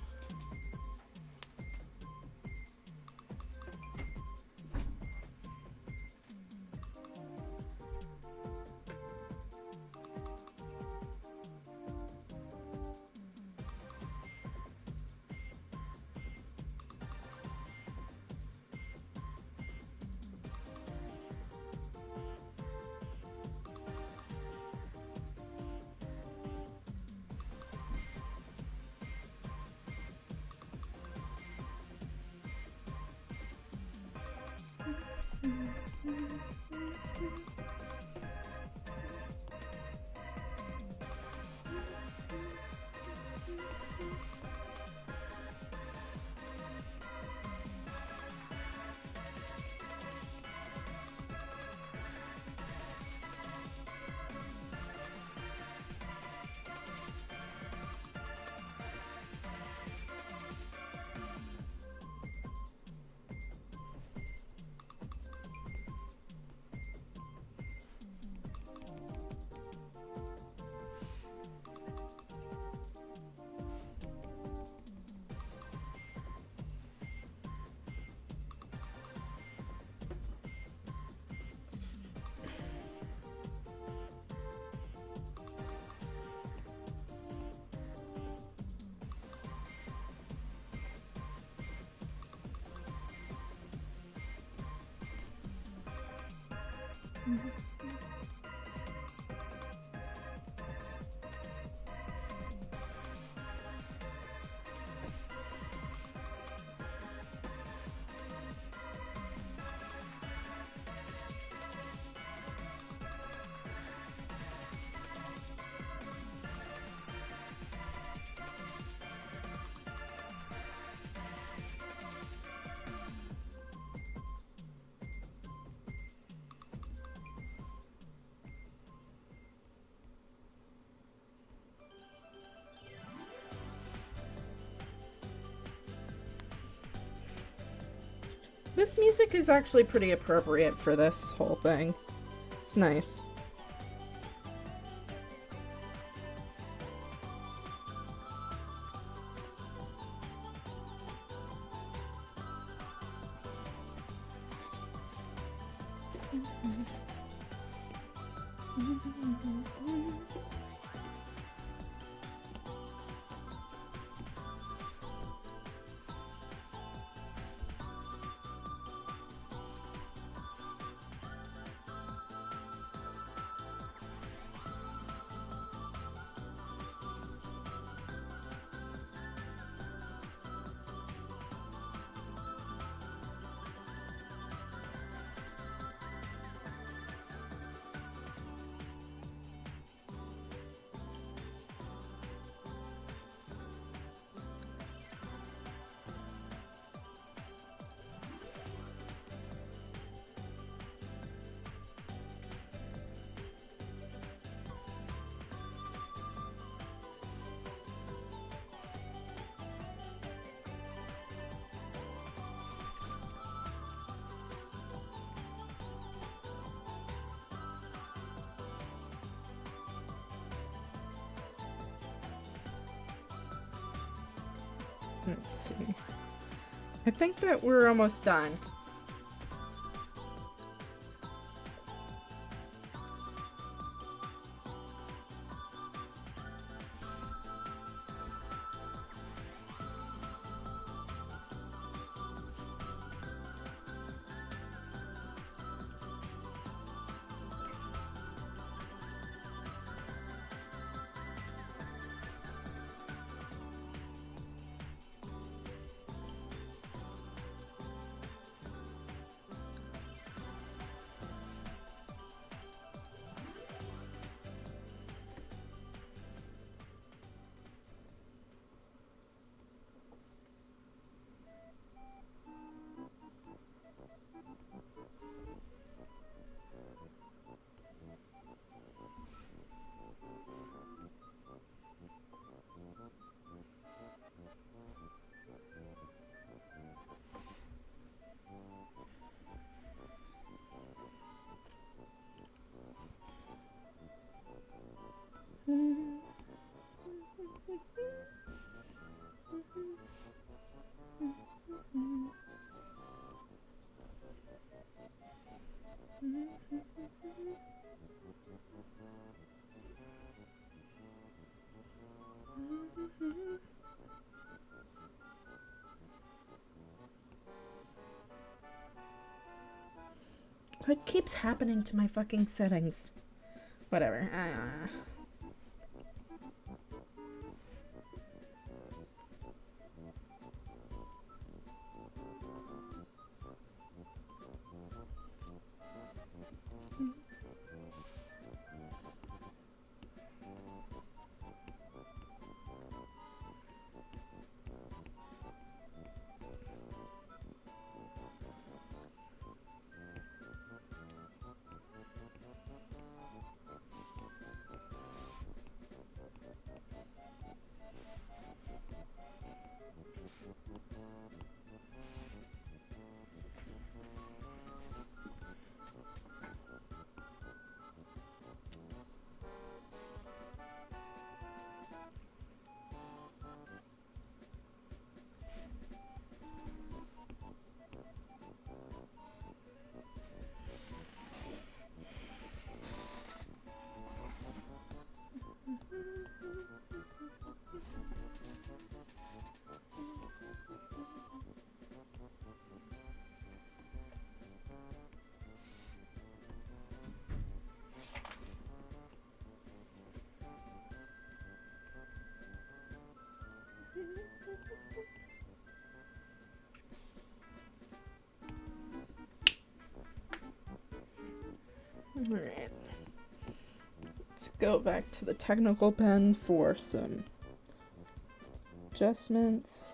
This music is actually pretty appropriate for this whole thing. It's nice. Let's see. I think that we're almost done. What keeps happening to my fucking settings? Whatever. Alright. Let's go back to the technical pen for some adjustments.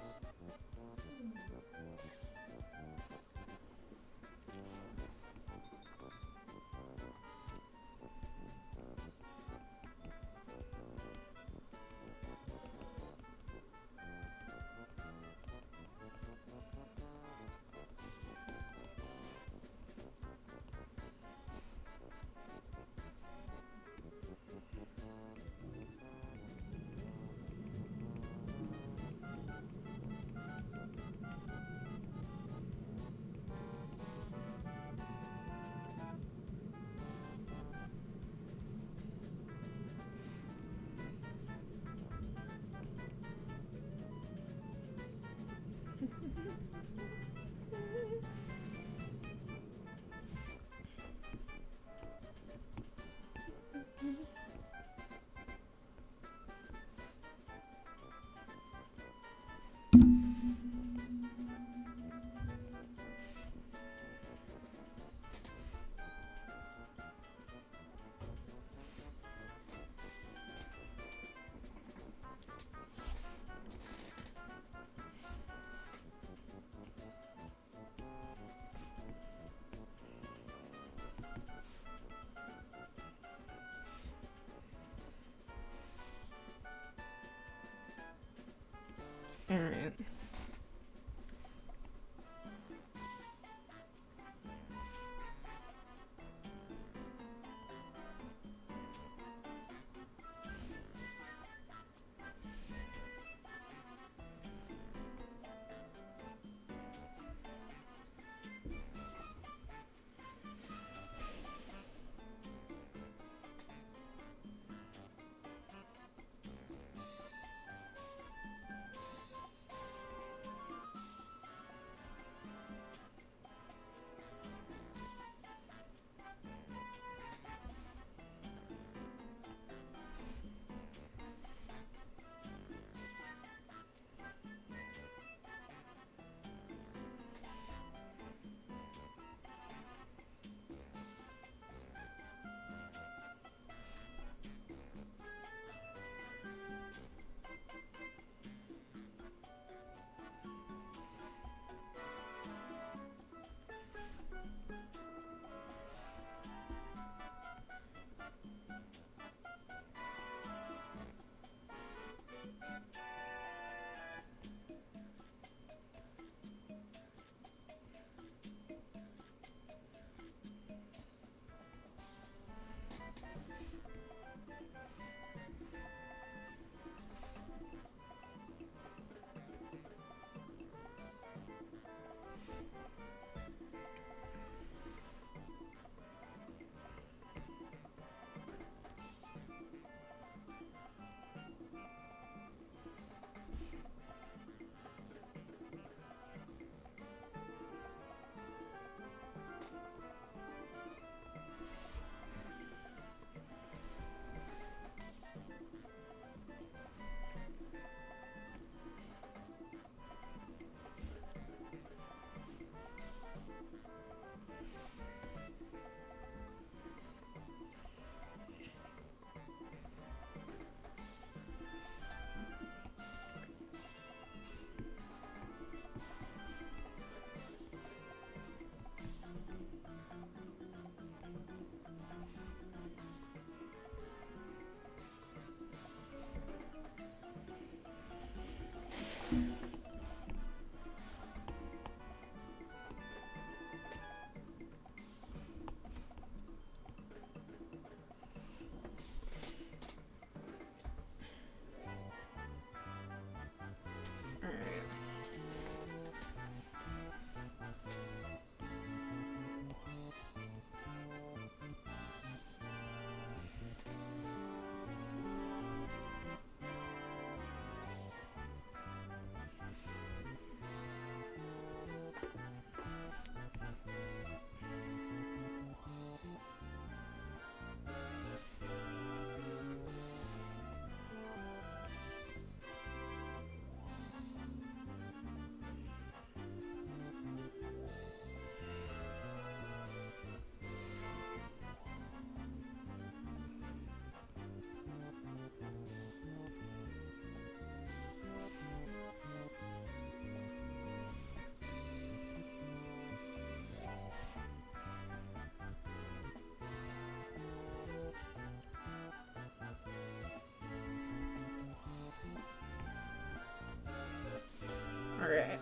Alright.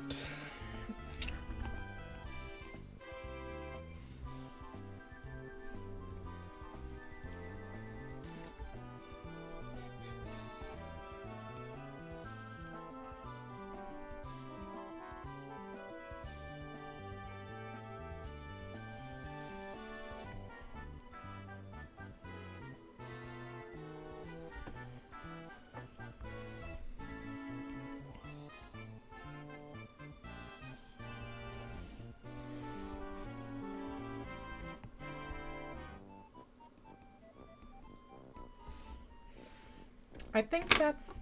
I think that's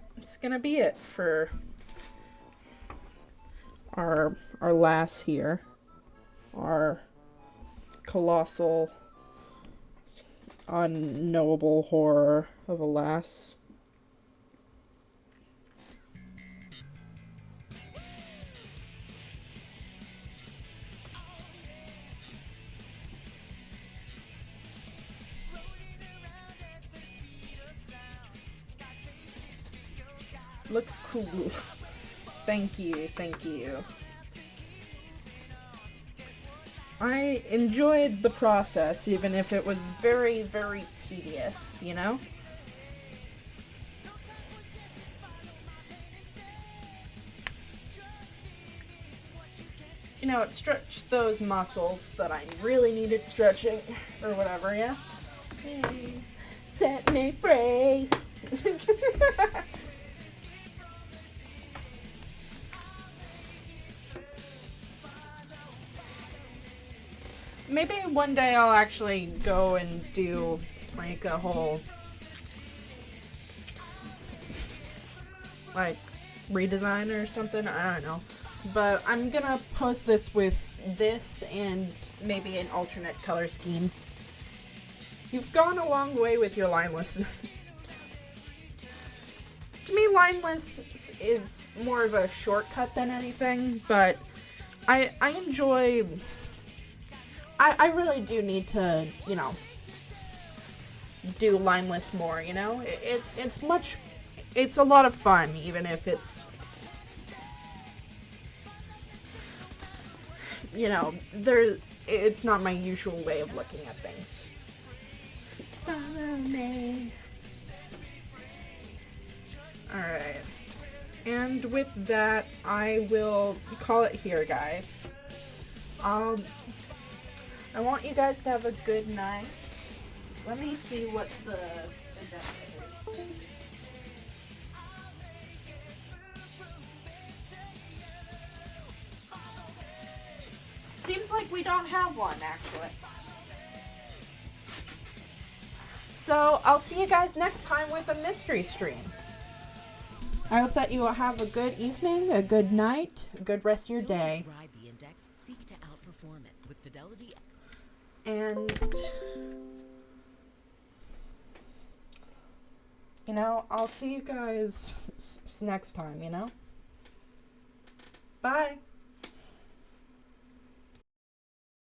gonna be it for our lass here. Our colossal, unknowable horror of a lass. Looks cool. Thank you, thank you. I enjoyed the process, even if it was very, very tedious, you know? You know, it stretched those muscles that I really needed stretching, or whatever, yeah? Hey, set me free! Maybe one day I'll actually go and do like a whole like redesign or something. I don't know. But I'm gonna post this with this and maybe an alternate color scheme. You've gone a long way with your linelessness. To me, lineless is more of a shortcut than anything, but I enjoy... I really do need to, you know, do lineless more, you know? It's a lot of fun, even if it's, you know, it's not my usual way of looking at things. Follow me. Alright. And with that, I will call it here, guys. I want you guys to have a good night. Let me see what the agenda is. Seems like we don't have one, actually. So, I'll see you guys next time with a mystery stream. I hope that you will have a good evening, a good night, a good rest of your day. Don't just ride the index, seek to outperform it with Fidelity. And, you know, I'll see you guys next time, you know? Bye.